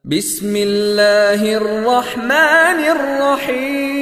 بسم اللہ الرحمن الرحیم۔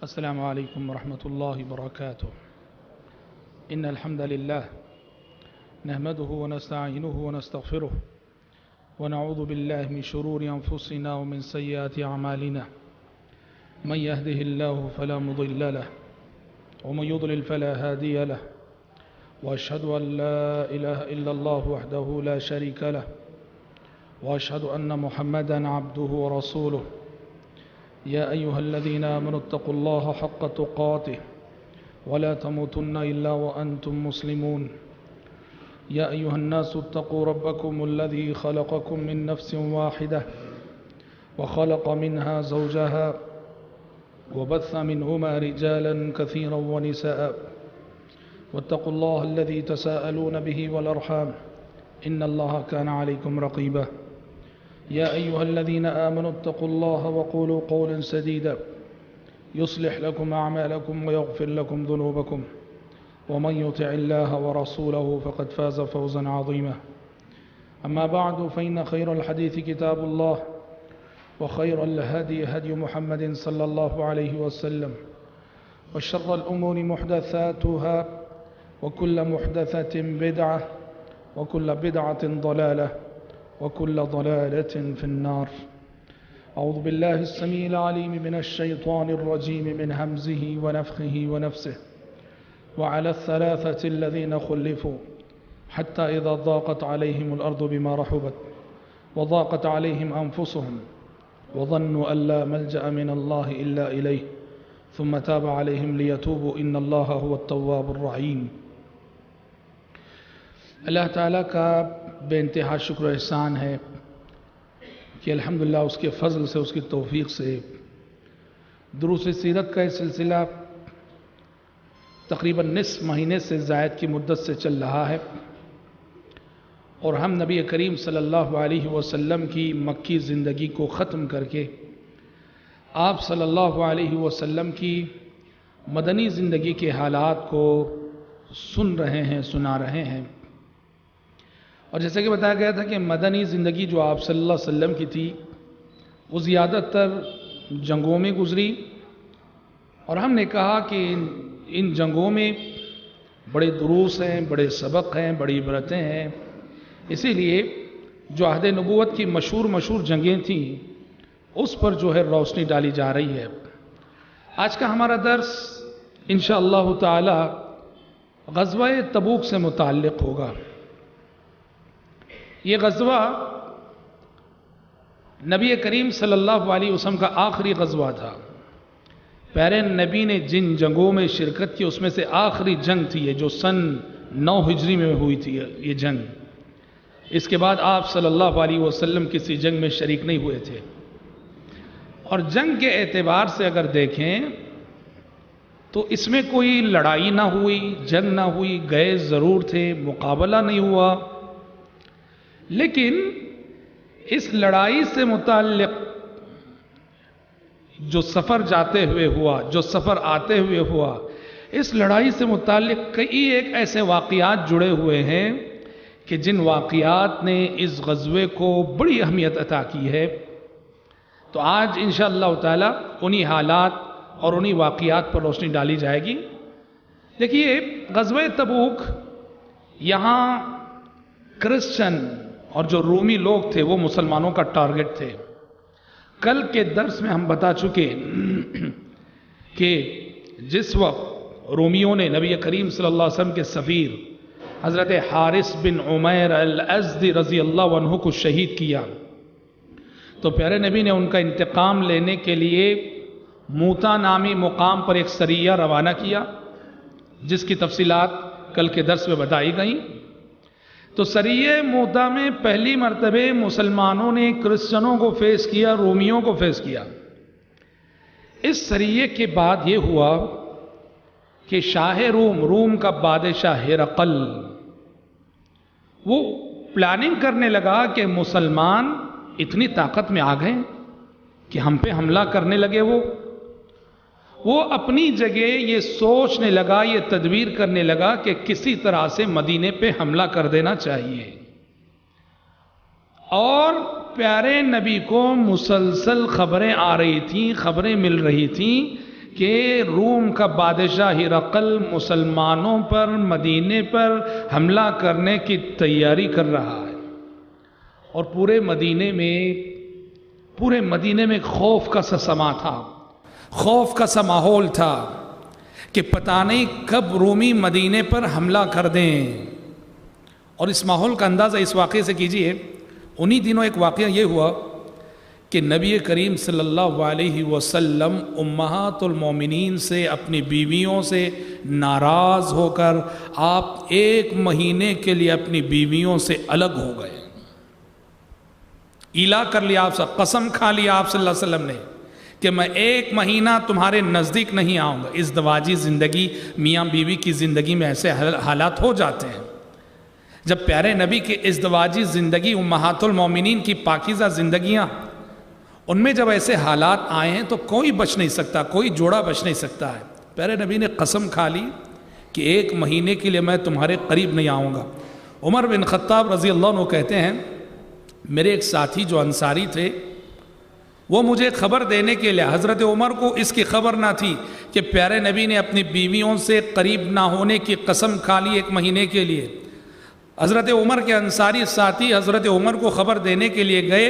طلع السلام علیکم ورحمۃ اللہ وبرکاتہ۔ ان الحمد للہ نحمده ونستعینه ونستغفره ونعوذ باللہ من شرور انفسنا ومن سیئات اعمالنا من يهده الله فلا مضل له ومن يضلل فلا هادي له واشهد ان لا اله الا الله وحده لا شريك له واشهد ان محمدا عبده ورسوله يا أيها الذين آمنوا اتقوا الله حق تقاته ولا تموتن إلا وأنتم مسلمون يا أيها الناس اتقوا ربكم الذي خلقكم من نفس واحدة وخلق منها زوجها وبث منهما رجالا كثيرا ونساء واتقوا الله الذي تساءلون به والأرحام إن الله كان عليكم رقيبا يا أيها الذين آمنوا اتقوا الله وقولوا قولا سديدا يصلح لكم أعمالكم ويغفر لكم ذنوبكم ومن يطع الله ورسوله فقد فاز فوزا عظيما أما بعد فإن خير الحديث كتاب الله وخير الهدي هدي محمد صلى الله عليه وسلم وشر الأمور محدثاتها وكل محدثة بدعة وكل بدعة ضلالة وكل ضلالة في النار۔ أعوذ بالله السميع العليم من الشيطان الرجيم من همزه ونفخه ونفسه وعلى الثلاثة الذين خلفوا حتى إذا ضاقت عليهم الأرض بما رحبت وضاقت عليهم أنفسهم وظنوا أن لا ملجأ من الله إلا إليه ثم تاب عليهم ليتوبوا إن الله هو التواب الرحيم۔ اللہ تعالیٰ کا بے انتہا شکر و احسان ہے کہ الحمدللہ اس کے فضل سے، اس کی توفیق سے دروس سیرت کا یہ سلسلہ تقریباً نصف مہینے سے زائد کی مدت سے چل رہا ہے، اور ہم نبی کریم صلی اللہ علیہ وسلم کی مکی زندگی کو ختم کر کے آپ صلی اللہ علیہ وسلم کی مدنی زندگی کے حالات کو سن رہے ہیں، سنا رہے ہیں۔ اور جیسے کہ بتایا گیا تھا کہ مدنی زندگی جو آپ صلی اللہ علیہ وسلم کی تھی وہ زیادہ تر جنگوں میں گزری، اور ہم نے کہا کہ ان جنگوں میں بڑے دروس ہیں، بڑے سبق ہیں، بڑی عبرتیں ہیں، اسی لیے جو عہد نبوت کی مشہور جنگیں تھیں اس پر جو ہے روشنی ڈالی جا رہی ہے۔ آج کا ہمارا درس انشاءاللہ تعالی غزوہ تبوک سے متعلق ہوگا۔ یہ غزوہ نبی کریم صلی اللہ علیہ وسلم کا آخری غزوہ تھا۔ پیارے نبی نے جن جنگوں میں شرکت کی اس میں سے آخری جنگ تھی یہ، جو سن 9 ہجری میں ہوئی تھی یہ جنگ۔ اس کے بعد آپ صلی اللہ علیہ وسلم کسی جنگ میں شریک نہیں ہوئے تھے، اور جنگ کے اعتبار سے اگر دیکھیں تو اس میں کوئی لڑائی نہ ہوئی، جنگ نہ ہوئی، گئے ضرور تھے، مقابلہ نہیں ہوا، لیکن اس لڑائی سے متعلق جو سفر جاتے ہوئے ہوا، جو سفر آتے ہوئے ہوا، اس لڑائی سے متعلق کئی ایک ایسے واقعات جڑے ہوئے ہیں کہ جن واقعات نے اس غزوے کو بڑی اہمیت عطا کی ہے۔ تو آج انشاءاللہ تعالی انہی حالات اور انہی واقعات پر روشنی ڈالی جائے گی۔ دیکھیے، غزوہ تبوک، یہاں کرسچن اور جو رومی لوگ تھے وہ مسلمانوں کا ٹارگٹ تھے۔ کل کے درس میں ہم بتا چکے کہ جس وقت رومیوں نے نبی کریم صلی اللہ علیہ وسلم کے سفیر حضرت حارث بن عمیر الازدی رضی اللہ عنہ کو شہید کیا، تو پیارے نبی نے ان کا انتقام لینے کے لیے موتا نامی مقام پر ایک سریہ روانہ کیا، جس کی تفصیلات کل کے درس میں بتائی گئیں۔ تو سریہ موتا میں پہلی مرتبہ مسلمانوں نے کرسچنوں کو فیس کیا، رومیوں کو فیس کیا۔ اس سریہ کے بعد یہ ہوا کہ شاہ روم کا بادشاہ ہرقل وہ پلاننگ کرنے لگا کہ مسلمان اتنی طاقت میں آ گئے کہ ہم پہ حملہ کرنے لگے۔ وہ اپنی جگہ یہ سوچنے لگا، یہ تدبیر کرنے لگا کہ کسی طرح سے مدینے پہ حملہ کر دینا چاہیے۔ اور پیارے نبی کو مسلسل خبریں آ رہی تھیں، خبریں مل رہی تھیں کہ روم کا بادشاہ ہرقل مسلمانوں پر، مدینے پر حملہ کرنے کی تیاری کر رہا ہے۔ اور پورے مدینے میں خوف کا سا سما تھا، خوف کا سا ماحول تھا کہ پتہ نہیں کب رومی مدینے پر حملہ کر دیں۔ اور اس ماحول کا اندازہ اس واقعے سے کیجئے، انہی دنوں ایک واقعہ یہ ہوا کہ نبی کریم صلی اللہ علیہ وسلم امہات المومنین سے، اپنی بیویوں سے ناراض ہو کر آپ 1 مہینے کے لیے اپنی بیویوں سے الگ ہو گئے۔ ایلا کر لیا آپ سے، قسم کھا لیا آپ صلی اللہ علیہ وسلم نے کہ میں 1 مہینہ تمہارے نزدیک نہیں آؤں گا۔ ازدواجی زندگی، میاں بیوی کی زندگی میں ایسے حالات ہو جاتے ہیں۔ جب پیارے نبی کی ازدواجی زندگی، امہات المومنین کی پاکیزہ زندگیاں، ان میں جب ایسے حالات آئے ہیں تو کوئی بچ نہیں سکتا، کوئی جوڑا بچ نہیں سکتا ہے۔ پیارے نبی نے قسم کھا لی کہ 1 مہینے کے لیے میں تمہارے قریب نہیں آؤں گا۔ عمر بن خطاب رضی اللہ عنہ کہتے ہیں، میرے ایک ساتھی جو انصاری تھے، وہ مجھے خبر دینے کے لیے، حضرت عمر کو اس کی خبر نہ تھی کہ پیارے نبی نے اپنی بیویوں سے قریب نہ ہونے کی قسم کھا لی 1 مہینے کے لیے۔ حضرت عمر کے انصاری ساتھی حضرت عمر کو خبر دینے کے لیے گئے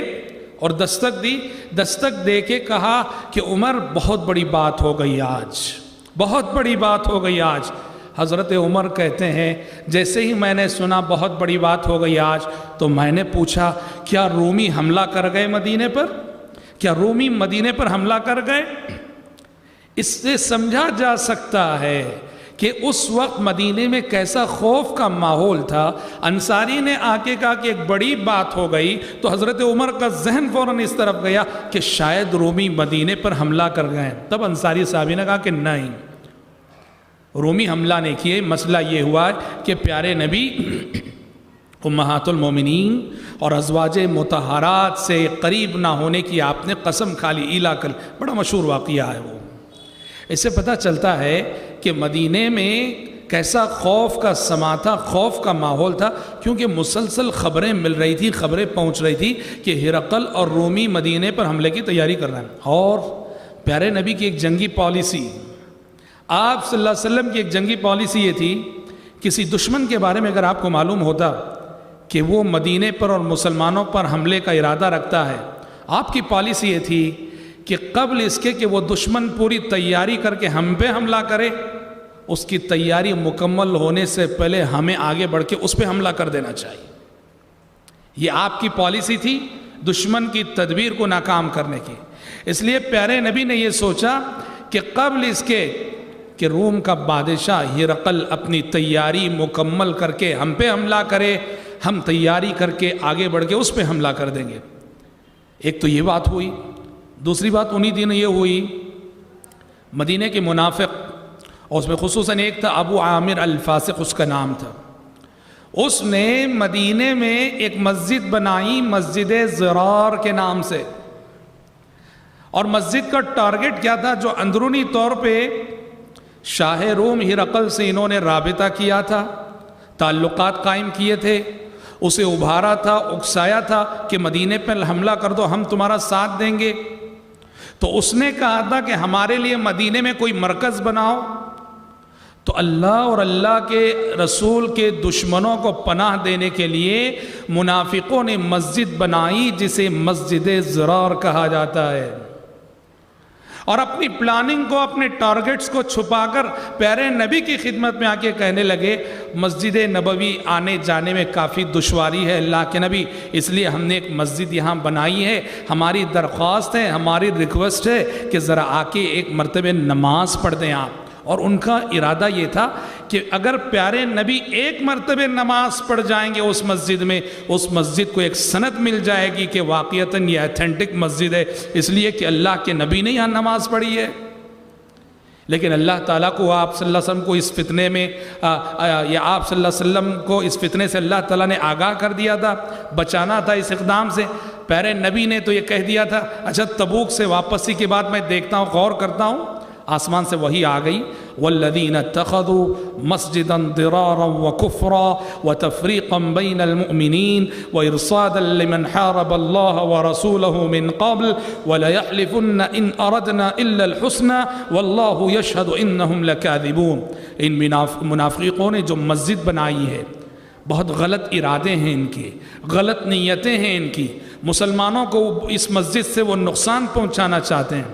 اور دستک دی، دستک دے کے کہا کہ عمر بہت بڑی بات ہو گئی آج، بہت بڑی بات ہو گئی آج۔ حضرت عمر کہتے ہیں جیسے ہی میں نے سنا بہت بڑی بات ہو گئی آج، تو میں نے پوچھا کیا رومی حملہ کر گئے مدینے پر؟ کیا رومی مدینے پر حملہ کر گئے؟ اس سے سمجھا جا سکتا ہے کہ اس وقت مدینے میں کیسا خوف کا ماحول تھا۔ انصاری نے آ کے کہا کہ ایک بڑی بات ہو گئی، تو حضرت عمر کا ذہن فوراً اس طرف گیا کہ شاید رومی مدینے پر حملہ کر گئے۔ تب انصاری صحابی نے کہا کہ نہیں، رومی حملہ نہیں کیے، مسئلہ یہ ہوا کہ پیارے نبی امہات المومنین اور ازواج مطہرات سے قریب نہ ہونے کی آپ نے قسم کھا لی، ایلا کر۔ بڑا مشہور واقعہ ہے وہ۔ اس سے پتہ چلتا ہے کہ مدینے میں کیسا خوف کا سما تھا، خوف کا ماحول تھا، کیونکہ مسلسل خبریں مل رہی تھی، خبریں پہنچ رہی تھی کہ ہرقل اور رومی مدینے پر حملے کی تیاری کر رہے ہیں۔ اور پیارے نبی کی ایک جنگی پالیسی، آپ صلی اللہ علیہ وسلم کی ایک جنگی پالیسی یہ تھی، کسی دشمن کے بارے میں اگر آپ کو معلوم ہوتا کہ وہ مدینے پر اور مسلمانوں پر حملے کا ارادہ رکھتا ہے، آپ کی پالیسی یہ تھی کہ قبل اس کے کہ وہ دشمن پوری تیاری کر کے ہم پہ حملہ کرے، اس کی تیاری مکمل ہونے سے پہلے ہمیں آگے بڑھ کے اس پہ حملہ کر دینا چاہیے۔ یہ آپ کی پالیسی تھی دشمن کی تدبیر کو ناکام کرنے کی۔ اس لیے پیارے نبی نے یہ سوچا کہ قبل اس کے کہ روم کا بادشاہ ہرقل اپنی تیاری مکمل کر کے ہم پہ حملہ کرے، ہم تیاری کر کے آگے بڑھ کے اس پہ حملہ کر دیں گے۔ ایک تو یہ بات ہوئی۔ دوسری بات انہی دن یہ ہوئی، مدینے کے منافق، اور اس میں خصوصاً ایک تھا ابو عامر الفاسق، اس کا نام تھا، اس نے مدینے میں ایک مسجد بنائی، مسجد زرار کے نام سے، اور مسجد کا ٹارگٹ کیا تھا؟ جو اندرونی طور پہ شاہ روم ہرقل سے انہوں نے رابطہ کیا تھا، تعلقات قائم کیے تھے، اسے ابھارا تھا، اکسایا تھا کہ مدینے پہ حملہ کر دو، ہم تمہارا ساتھ دیں گے۔ تو اس نے کہا تھا کہ ہمارے لیے مدینے میں کوئی مرکز بناؤ۔ تو اللہ اور اللہ کے رسول کے دشمنوں کو پناہ دینے کے لیے منافقوں نے مسجد بنائی جسے مسجد ضرار کہا جاتا ہے، اور اپنی پلاننگ کو، اپنے ٹارگٹس کو چھپا کر پیارے نبی کی خدمت میں آ کے کہنے لگے مسجد نبوی آنے جانے میں کافی دشواری ہے اللہ کے نبی، اس لیے ہم نے ایک مسجد یہاں بنائی ہے، ہماری درخواست ہے، ہماری ریکویسٹ ہے کہ ذرا آ کے ایک مرتبہ نماز پڑھ دیں آپ۔ اور ان کا ارادہ یہ تھا کہ اگر پیارے نبی ایک مرتبہ نماز پڑھ جائیں گے اس مسجد میں، اس مسجد کو ایک سند مل جائے گی کہ واقعتاً یہ ایتھینٹک مسجد ہے، اس لیے کہ اللہ کے نبی نے یہاں نماز پڑھی ہے۔ لیکن اللہ تعالیٰ کو آپ صلی اللہ علیہ وسلم کو اس فتنے میں یا آپ صلی اللہ علیہ وسلم کو اس فتنے سے اللہ تعالیٰ نے آگاہ کر دیا تھا، بچانا تھا اس اقدام سے۔ پیارے نبی نے تو یہ کہہ دیا تھا، اچھا تبوک سے واپسی کے بعد میں دیکھتا ہوں، غور کرتا ہوں، آسمان سے وحی آ گئی، والذین اتخذوا مسجدا ضرارا وکفرا وتفریقا بین المؤمنین وارصادا لمن حارب اللہ ورسولہ من قبل وليحلفن ان اردنا الا الحسنى واللہ یشہد انہم لکاذبون۔ ان منافقوں نے جو مسجد بنائی ہے، بہت غلط ارادے ہیں ان کے، غلط نیتیں ہیں ان کی، مسلمانوں کو اس مسجد سے وہ نقصان پہنچانا چاہتے ہیں،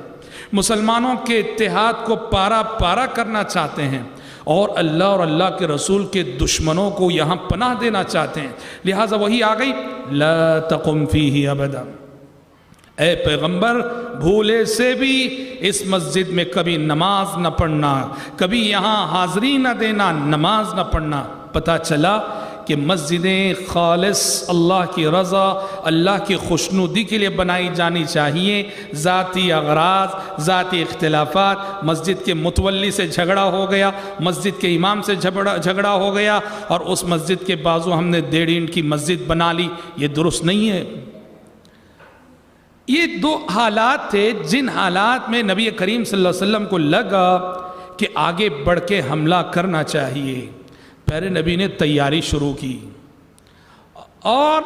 مسلمانوں کے اتحاد کو پارا پارا کرنا چاہتے ہیں، اور اللہ اور اللہ کے رسول کے دشمنوں کو یہاں پناہ دینا چاہتے ہیں۔ لہٰذا وہی آ گئی، لا تقم فیہ ابدا، اے پیغمبر بھولے سے بھی اس مسجد میں کبھی نماز نہ پڑھنا، کبھی یہاں حاضری نہ دینا، نماز نہ پڑھنا۔ پتہ چلا کہ مسجدیں خالص اللہ کی رضا، اللہ کی خوشنودی کے لیے بنائی جانی چاہیے۔ ذاتی اغراض، ذاتی اختلافات، مسجد کے متولی سے جھگڑا ہو گیا، مسجد کے امام سے جھگڑا ہو گیا، اور اس مسجد کے بازو ہم نے 1.5 اینٹ کی مسجد بنا لی، یہ درست نہیں ہے۔ یہ 2 حالات تھے جن حالات میں نبی کریم صلی اللہ علیہ وسلم کو لگا کہ آگے بڑھ کے حملہ کرنا چاہیے۔ پیارے نبی نے تیاری شروع کی، اور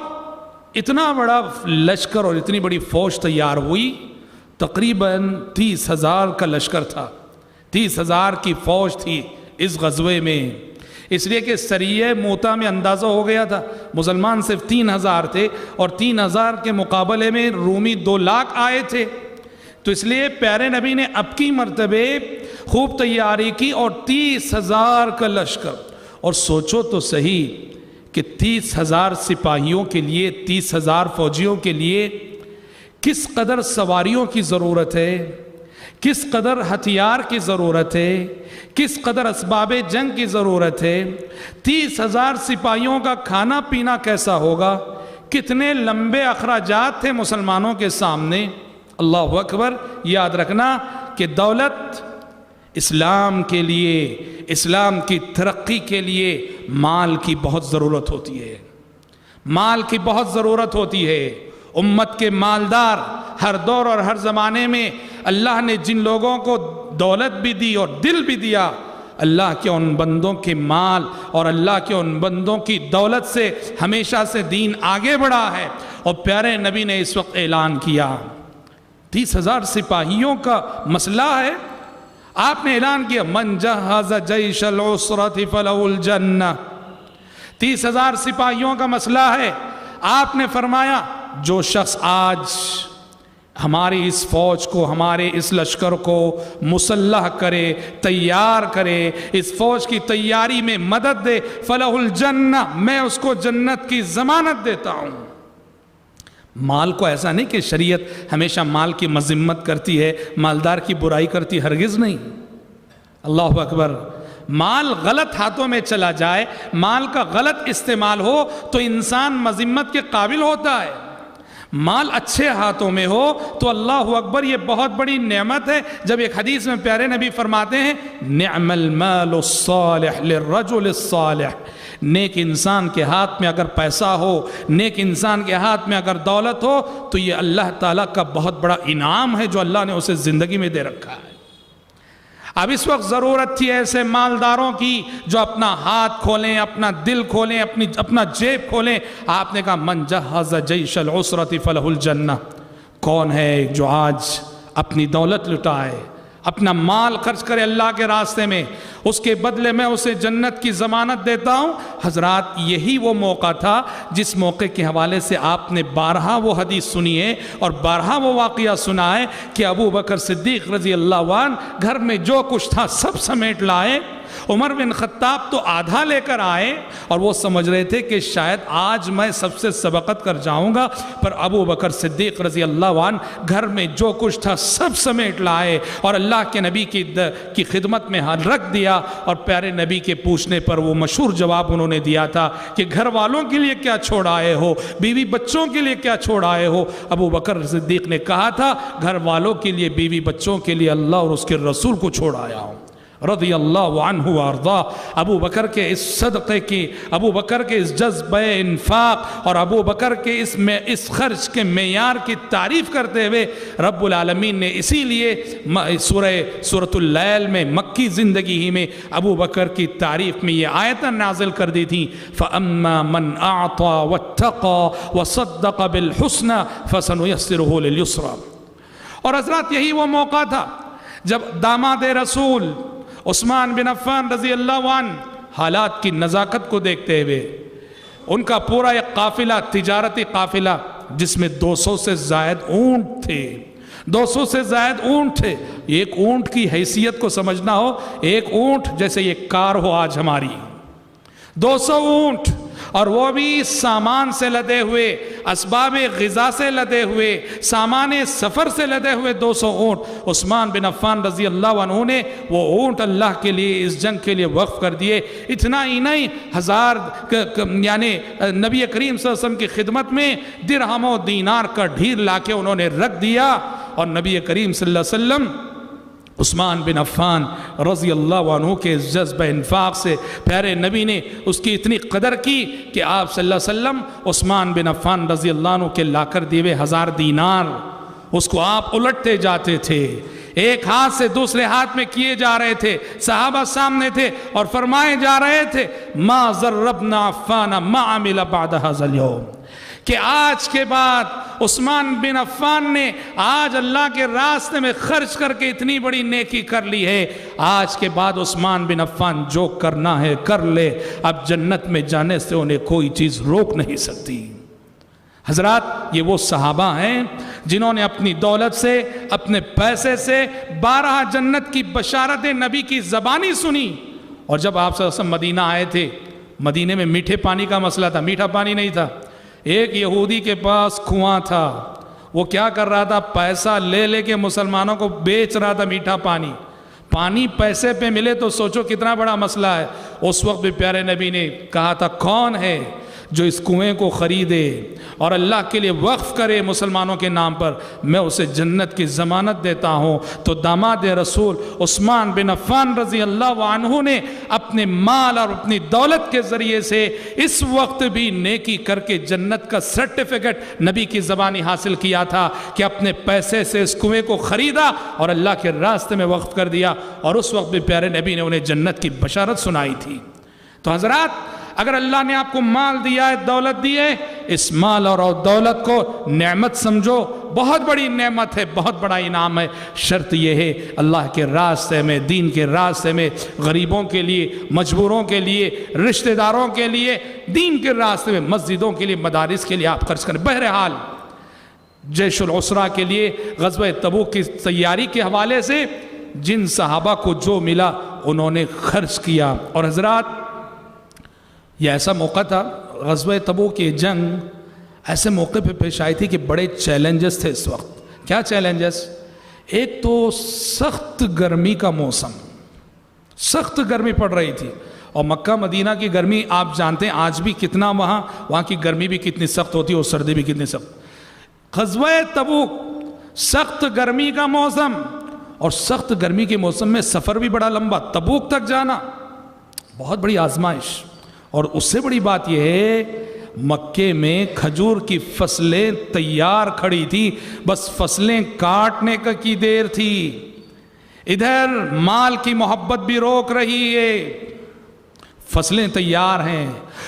اتنا بڑا لشکر اور اتنی بڑی فوج تیار ہوئی، تقریباً 30,000 کا لشکر تھا، 30,000 کی فوج تھی اس غزوے میں، اس لیے کہ سریہ موتا میں اندازہ ہو گیا تھا مسلمان صرف 3,000 تھے، اور 3,000 کے مقابلے میں رومی 2 لاکھ آئے تھے۔ تو اس لیے پیارے نبی نے اب کی مرتبہ خوب تیاری کی، اور 30,000 کا لشکر، اور سوچو تو صحیح کہ 30,000 سپاہیوں کے لیے، 30,000 فوجیوں کے لیے کس قدر سواریوں کی ضرورت ہے، کس قدر ہتھیار کی ضرورت ہے، کس قدر اسباب جنگ کی ضرورت ہے، 30,000 سپاہیوں کا کھانا پینا کیسا ہوگا، کتنے لمبے اخراجات تھے مسلمانوں کے سامنے۔ اللہ اکبر۔ یاد رکھنا کہ دولت اسلام کے لیے، اسلام کی ترقی کے لیے مال کی بہت ضرورت ہوتی ہے، مال کی بہت ضرورت ہوتی ہے۔ امت کے مالدار ہر دور اور ہر زمانے میں اللہ نے جن لوگوں کو دولت بھی دی اور دل بھی دیا، اللہ کے ان بندوں کے مال اور اللہ کے ان بندوں کی دولت سے ہمیشہ سے دین آگے بڑھا ہے۔ اور پیارے نبی نے اس وقت اعلان کیا، 30,000 سپاہیوں کا مسئلہ ہے، آپ نے اعلان کیا من جہز جیش العسرۃ فلہ الجنہ، 30,000 سپاہیوں کا مسئلہ ہے۔ آپ نے فرمایا جو شخص آج ہماری اس فوج کو، ہمارے اس لشکر کو مسلح کرے، تیار کرے، اس فوج کی تیاری میں مدد دے، فلہ الجنہ، میں اس کو جنت کی ضمانت دیتا ہوں۔ مال کو ایسا نہیں کہ شریعت ہمیشہ مال کی مذمت کرتی ہے، مالدار کی برائی کرتی، ہرگز نہیں۔ اللہ اکبر۔ مال غلط ہاتھوں میں چلا جائے، مال کا غلط استعمال ہو تو انسان مذمت کے قابل ہوتا ہے۔ مال اچھے ہاتھوں میں ہو تو اللہ اکبر، یہ بہت بڑی نعمت ہے۔ جب ایک حدیث میں پیارے نبی فرماتے ہیں نعم المال الصالح للرجل الصالح، نیک انسان کے ہاتھ میں اگر پیسہ ہو، نیک انسان کے ہاتھ میں اگر دولت ہو تو یہ اللہ تعالیٰ کا بہت بڑا انعام ہے جو اللہ نے اسے زندگی میں دے رکھا ہے۔ اب اس وقت ضرورت تھی ایسے مالداروں کی جو اپنا ہاتھ کھولیں، اپنا دل کھولیں، اپنا جیب کھولیں۔ آپ نے کہا من جہز جیش العسرۃ فلہ الجنہ، کون ہے جو آج اپنی دولت لٹائے، اپنا مال خرچ کرے اللہ کے راستے میں، اس کے بدلے میں اسے جنت کی ضمانت دیتا ہوں۔ حضرات یہی وہ موقع تھا جس موقع کے حوالے سے آپ نے بارہا وہ حدیث سنی ہے اور بارہا وہ واقعہ سنا ہے کہ ابو بکر صدیق رضی اللہ عنہ گھر میں جو کچھ تھا سب سمیٹ لائے۔ عمر بن خطاب تو آدھا لے کر آئے اور وہ سمجھ رہے تھے کہ شاید آج میں سب سے سبقت کر جاؤں گا، پر ابو بکر صدیق رضی اللہ عنہ گھر میں جو کچھ تھا سب سمیٹ لائے اور اللہ کے نبی کی خدمت میں رکھ دیا۔ اور پیارے نبی کے پوچھنے پر وہ مشہور جواب انہوں نے دیا تھا کہ گھر والوں کے لیے کیا چھوڑ آئے ہو، بیوی بچوں کے لیے کیا چھوڑ آئے ہو؟ ابو بکر صدیق نے کہا تھا گھر والوں کے لیے، بیوی بچوں کے لیے اللہ اور اس کے رسول کو چھوڑ آیا ہوں۔ رضی اللہ عنہ وارضا۔ ابو بکر کے اس صدقے کی، ابو بکر کے اس جذبہ انفاق اور ابو بکر کے اس خرچ کے معیار کی تعریف کرتے ہوئے رب العالمین نے اسی لیے سورۃ اللیل میں مکی زندگی ہی میں ابو بکر کی تعریف میں یہ آیتیں نازل کر دی تھی فَأَمَّا مَنْ أَعْطَى وَاتَّقَى وَصَدَّقَ بِالْحُسْنَى فَسَنُيَسِّرُهُ لِلْيُسْرَى۔ اور حضرات یہی وہ موقع تھا جب داماد رسول عثمان بن عفان رضی اللہ عنہ حالات کی نزاکت کو دیکھتے ہوئے ان کا پورا ایک قافلہ، تجارتی قافلہ جس میں 200 سے زائد اونٹ تھے، 200 سے زائد اونٹ تھے۔ ایک اونٹ کی حیثیت کو سمجھنا ہو، ایک اونٹ جیسے یہ کار ہو آج ہماری، 200 اونٹ، اور وہ بھی سامان سے لدے ہوئے، اسباب غذا سے لدے ہوئے، سامان سفر سے لدے ہوئے 200 اونٹ۔ عثمان بن عفان رضی اللہ عنہ نے وہ اونٹ اللہ کے لیے، اس جنگ کے لیے وقف کر دیے۔ اتنا ہی نہیں، یعنی نبی کریم صلی اللہ علیہ وسلم کی خدمت میں درہم و دینار کا ڈھیر لا کے انہوں نے رکھ دیا، اور نبی کریم صلی اللہ علیہ وسلم عثمان بن عفان رضی اللہ عنہ کے جذبہ انفاق سے پیارے نبی نے اس کی اتنی قدر کی کہ آپ صلی اللہ علیہ وسلم عثمان بن عفان رضی اللہ عنہ کے لا کر دیے 1000 دینار اس کو آپ الٹتے جاتے تھے، ایک ہاتھ سے دوسرے ہاتھ میں کیے جا رہے تھے، صحابہ سامنے تھے اور فرمائے جا رہے تھے ما ضربنا عفان ما عمل بعد هذا اليوم، کہ آج کے بعد عثمان بن عفان نے آج اللہ کے راستے میں خرچ کر کے اتنی بڑی نیکی کر لی ہے، آج کے بعد عثمان بن عفان جو کرنا ہے کر لے، اب جنت میں جانے سے انہیں کوئی چیز روک نہیں سکتی۔ حضرات یہ وہ صحابہ ہیں جنہوں نے اپنی دولت سے، اپنے پیسے سے 12 جنت کی بشارت نبی کی زبانی سنی۔ اور جب آپ صلی اللہ علیہ وسلم مدینہ آئے تھے، مدینے میں میٹھے پانی کا مسئلہ تھا، میٹھا پانی نہیں تھا۔ ایک یہودی کے پاس کنواں تھا، وہ کیا کر رہا تھا، پیسہ لے لے کے مسلمانوں کو بیچ رہا تھا میٹھا پانی۔ پانی پیسے پہ ملے تو سوچو کتنا بڑا مسئلہ ہے۔ اس وقت بھی پیارے نبی نے کہا تھا کون ہے جو اس کنویں کو خریدے اور اللہ کے لیے وقف کرے مسلمانوں کے نام پر، میں اسے جنت کی ضمانت دیتا ہوں۔ تو داماد رسول عثمان بن عفان رضی اللہ عنہ نے اپنے مال اور اپنی دولت کے ذریعے سے اس وقت بھی نیکی کر کے جنت کا سرٹیفکیٹ نبی کی زبانی حاصل کیا تھا کہ اپنے پیسے سے اس کنویں کو خریدا اور اللہ کے راستے میں وقف کر دیا، اور اس وقت بھی پیارے نبی نے انہیں جنت کی بشارت سنائی تھی۔ تو حضرات اگر اللہ نے آپ کو مال دیا ہے، دولت دی ہے، اس مال اور دولت کو نعمت سمجھو، بہت بڑی نعمت ہے، بہت بڑا انعام ہے۔ شرط یہ ہے اللہ کے راستے میں، دین کے راستے میں، غریبوں کے لیے، مجبوروں کے لیے، رشتہ داروں کے لیے، دین کے راستے میں، مسجدوں کے لیے، مدارس کے لیے آپ خرچ کریں۔ بہرحال جیش العسرہ کے لیے غزوہ تبوک کی تیاری کے حوالے سے جن صحابہ کو جو ملا انہوں نے خرچ کیا۔ اور حضرات یہ ایسا موقع تھا، غزوہ تبوک کی جنگ ایسے موقع پہ پیش آئی تھی کہ بڑے چیلنجز تھے اس وقت۔ کیا چیلنجز؟ ایک تو سخت گرمی کا موسم، سخت گرمی پڑ رہی تھی، اور مکہ مدینہ کی گرمی آپ جانتے ہیں آج بھی کتنا، وہاں کی گرمی بھی کتنی سخت ہوتی ہے اور سردی بھی کتنی سخت۔ غزوہ تبوک، سخت گرمی کا موسم، اور سخت گرمی کے موسم میں سفر بھی بڑا لمبا، تبوک تک جانا بہت بڑی آزمائش۔ اور اس سے بڑی بات یہ ہے مکے میں کھجور کی فصلیں تیار کھڑی تھی، بس فصلیں کاٹنے کی دیر تھی۔ ادھر مال کی محبت بھی روک رہی ہے، فصلیں تیار ہیں،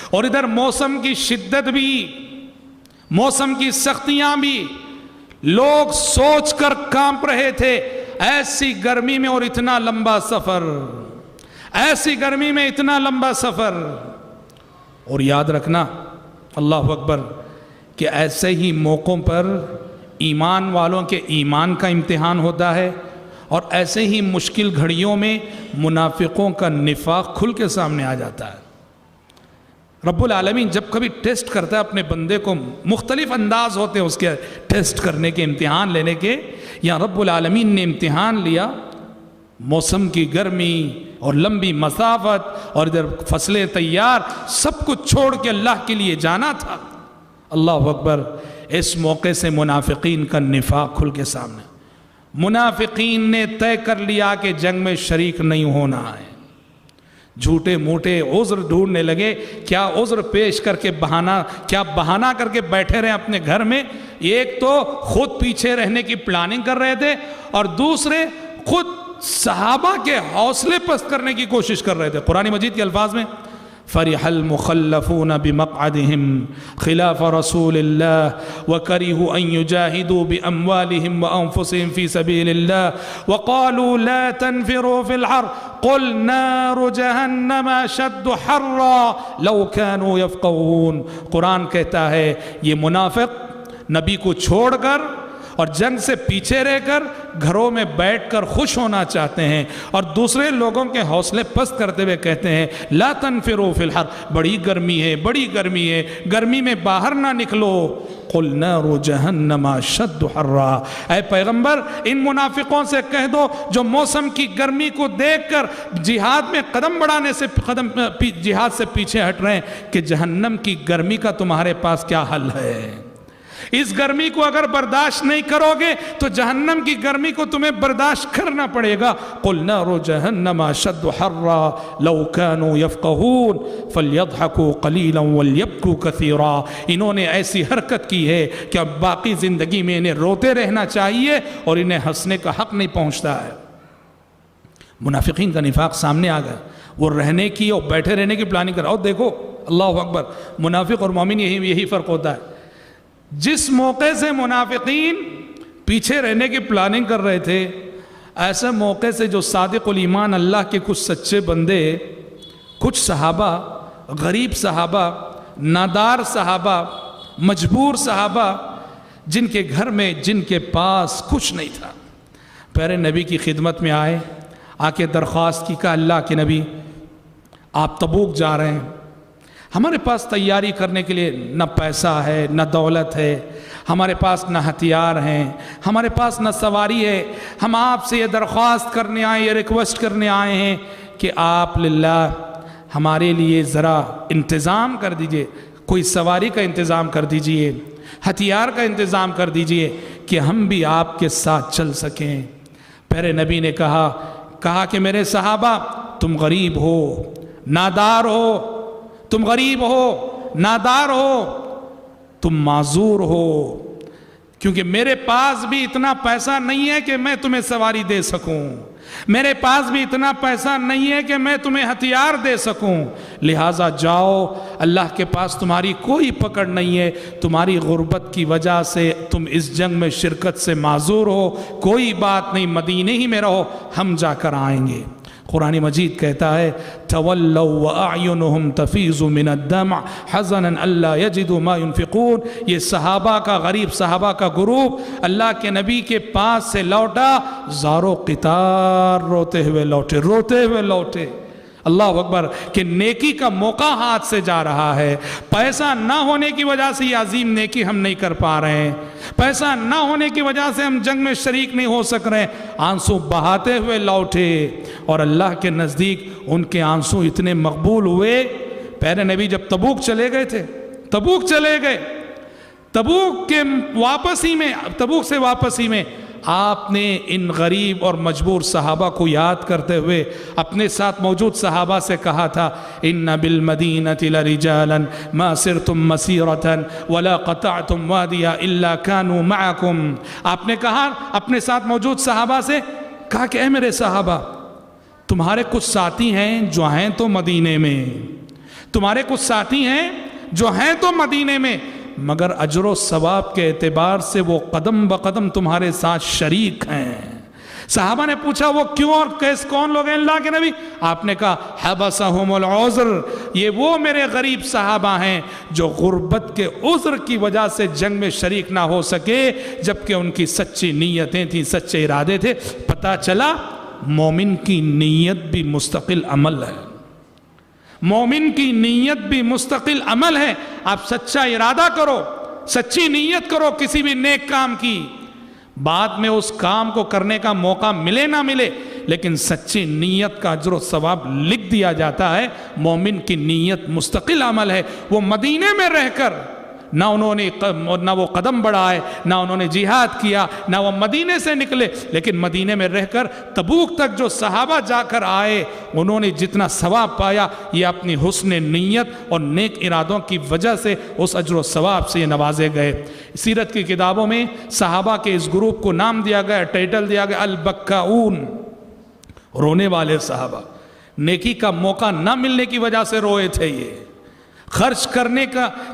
اور ادھر موسم کی شدت بھی، موسم کی سختیاں بھی، لوگ سوچ کر کانپ رہے تھے ایسی گرمی میں اور اتنا لمبا سفر، ایسی گرمی میں اتنا لمبا سفر۔ اور یاد رکھنا اللہ اکبر کہ ایسے ہی موقعوں پر ایمان والوں کے ایمان کا امتحان ہوتا ہے، اور ایسے ہی مشکل گھڑیوں میں منافقوں کا نفاق کھل کے سامنے آ جاتا ہے۔ رب العالمین جب کبھی ٹیسٹ کرتا ہے اپنے بندے کو، مختلف انداز ہوتے ہیں اس کے ٹیسٹ کرنے کے، امتحان لینے کے۔ یا رب العالمین نے امتحان لیا، موسم کی گرمی اور لمبی مسافت اور ادھر فصلیں تیار، سب کچھ چھوڑ کے اللہ کے لیے جانا تھا۔ اللہ اکبر، اس موقع سے منافقین کا نفاق کھل کے سامنے۔ منافقین نے طے کر لیا کہ جنگ میں شریک نہیں ہونا ہے، جھوٹے موٹے عذر ڈھونڈنے لگے، کیا عذر پیش کر کے بہانہ کر کے بیٹھے رہے اپنے گھر میں۔ ایک تو خود پیچھے رہنے کی پلاننگ کر رہے تھے، اور دوسرے خود صحابہ کے حوصلے پست کرنے کی کوشش کر رہے تھے۔ قرآن مجید کے الفاظ میں فرح المخلفون بمقعدهم خلاف رسول الله وكرهوا أن يجاهدوا بأموالهم وأنفسهم في سبيل الله وقالوا لا تنفروا في الحر قل نار جهنم أشد حرا لو كانوا يفقهون۔ قرآن کہتا ہے یہ منافق نبی کو چھوڑ کر اور جنگ سے پیچھے رہ کر گھروں میں بیٹھ کر خوش ہونا چاہتے ہیں، اور دوسرے لوگوں کے حوصلے پست کرتے ہوئے کہتے ہیں لا تنفروا فی الحر، بڑی گرمی ہے، بڑی گرمی ہے، گرمی میں باہر نہ نکلو۔ قل نار جہنم اشد حرا، اے پیغمبر ان منافقوں سے کہہ دو جو موسم کی گرمی کو دیکھ کر جہاد میں قدم بڑھانے سے جہاد سے پیچھے ہٹ رہے ہیں کہ جہنم کی گرمی کا تمہارے پاس کیا حل ہے۔ اس گرمی کو اگر برداشت نہیں کرو گے تو جہنم کی گرمی کو تمہیں برداشت کرنا پڑے گا۔ قل نار جہنم اشد حرا لو كانوا يفقهون فليضحكوا قليلا وليبكوا كثيرا۔ انہوں نے ایسی حرکت کی ہے کہ اب باقی زندگی میں انہیں روتے رہنا چاہیے اور انہیں ہنسنے کا حق نہیں پہنچتا ہے۔ منافقین کا نفاق سامنے آ گیا، وہ رہنے کی اور بیٹھے رہنے کی پلاننگ کر رہا۔ اور دیکھو اللہ اکبر، منافق اور مومن یہی فرق ہوتا ہے۔ جس موقع سے منافقین پیچھے رہنے کی پلاننگ کر رہے تھے، ایسے موقع سے جو صادق الایمان اللہ کے کچھ سچے بندے، کچھ صحابہ، غریب صحابہ، نادار صحابہ، مجبور صحابہ، جن کے گھر میں، جن کے پاس کچھ نہیں تھا، پیارے نبی کی خدمت میں آئے، آ کے درخواست کی، کہا اللہ کے نبی آپ تبوک جا رہے ہیں، ہمارے پاس تیاری کرنے کے لیے نہ پیسہ ہے، نہ دولت ہے، ہمارے پاس نہ ہتھیار ہیں، ہمارے پاس نہ سواری ہے، ہم آپ سے یہ درخواست کرنے آئے، یہ ریکویسٹ کرنے آئے ہیں کہ آپ للہ ہمارے لیے ذرا انتظام کر دیجئے، کوئی سواری کا انتظام کر دیجئے، ہتھیار کا انتظام کر دیجئے کہ ہم بھی آپ کے ساتھ چل سکیں۔ پیارے نبی نے کہا کہ میرے صحابہ تم غریب ہو، نادار ہو، تم غریب ہو، نادار ہو، تم معذور ہو، کیونکہ میرے پاس بھی اتنا پیسہ نہیں ہے کہ میں تمہیں سواری دے سکوں، میرے پاس بھی اتنا پیسہ نہیں ہے کہ میں تمہیں ہتھیار دے سکوں، لہٰذا جاؤ، اللہ کے پاس تمہاری کوئی پکڑ نہیں ہے، تمہاری غربت کی وجہ سے تم اس جنگ میں شرکت سے معذور ہو، کوئی بات نہیں، مدینے ہی میں رہو، ہم جا کر آئیں گے۔ قرآن مجید کہتا ہے تولوا واعینہم تفیض من الدمع حزنا الا یجدوا ما ينفقون۔ یہ صحابہ کا، غریب صحابہ کا گروپ اللہ کے نبی کے پاس سے لوٹا، زارو قطار روتے ہوئے لوٹے۔ اللہ اکبر، کہ نیکی کا موقع ہاتھ سے جا رہا ہے، پیسہ نہ ہونے کی وجہ سے یہ عظیم نیکی ہم نہیں کر پا رہے ہیں، پیسہ نہ ہونے کی وجہ سے ہم جنگ میں شریک نہیں ہو سک رہے، آنسو بہاتے ہوئے لوٹے، اور اللہ کے نزدیک ان کے آنسو اتنے مقبول ہوئے۔ پیارے نبی جب تبوک چلے گئے، تبوک سے واپسی میں آپ نے ان غریب اور مجبور صحابہ کو یاد کرتے ہوئے اپنے ساتھ موجود صحابہ سے کہا تھا ان بالمدینۃ لرجالا ما سرتم مسیرۃ ولا قطعتم وادیا الا كانوا معکم. آپ نے کہا اپنے ساتھ موجود صحابہ سے کہا کہ اے میرے صحابہ، تمہارے کچھ ساتھی ہیں جو ہیں تو مدینے میں، تمہارے کچھ ساتھی ہیں جو ہیں تو مدینے میں، مگر اجر و ثواب کے اعتبار سے وہ قدم بقدم تمہارے ساتھ شریک ہیں. صحابہ نے پوچھا وہ کیوں اور کون لوگ ہیں اللہ کے نبی؟ آپ نے کہا حبسہم العذر، یہ وہ میرے غریب صحابہ ہیں جو غربت کے عذر کی وجہ سے جنگ میں شریک نہ ہو سکے، جبکہ ان کی سچی نیتیں تھیں، سچے ارادے تھے. پتہ چلا مومن کی نیت بھی مستقل عمل ہے، مومن کی نیت بھی مستقل عمل ہے. آپ سچا ارادہ کرو، سچی نیت کرو کسی بھی نیک کام کی، بعد میں اس کام کو کرنے کا موقع ملے نہ ملے لیکن سچی نیت کا اجر و ثواب لکھ دیا جاتا ہے. مومن کی نیت مستقل عمل ہے. وہ مدینے میں رہ کر نہ وہ قدم بڑھائے، نہ انہوں نے جہاد کیا، نہ وہ مدینے سے نکلے، لیکن مدینے میں رہ کر تبوک تک جو صحابہ جا کر آئے انہوں نے جتنا ثواب پایا یہ اپنی حسن نیت اور نیک ارادوں کی وجہ سے اس اجر و ثواب سے یہ نوازے گئے. سیرت کی کتابوں میں صحابہ کے اس گروپ کو نام دیا گیا، ٹائٹل دیا گیا البکاؤن، رونے والے صحابہ. نیکی کا موقع نہ ملنے کی وجہ سے روئے تھے، یہ خرچ کرنے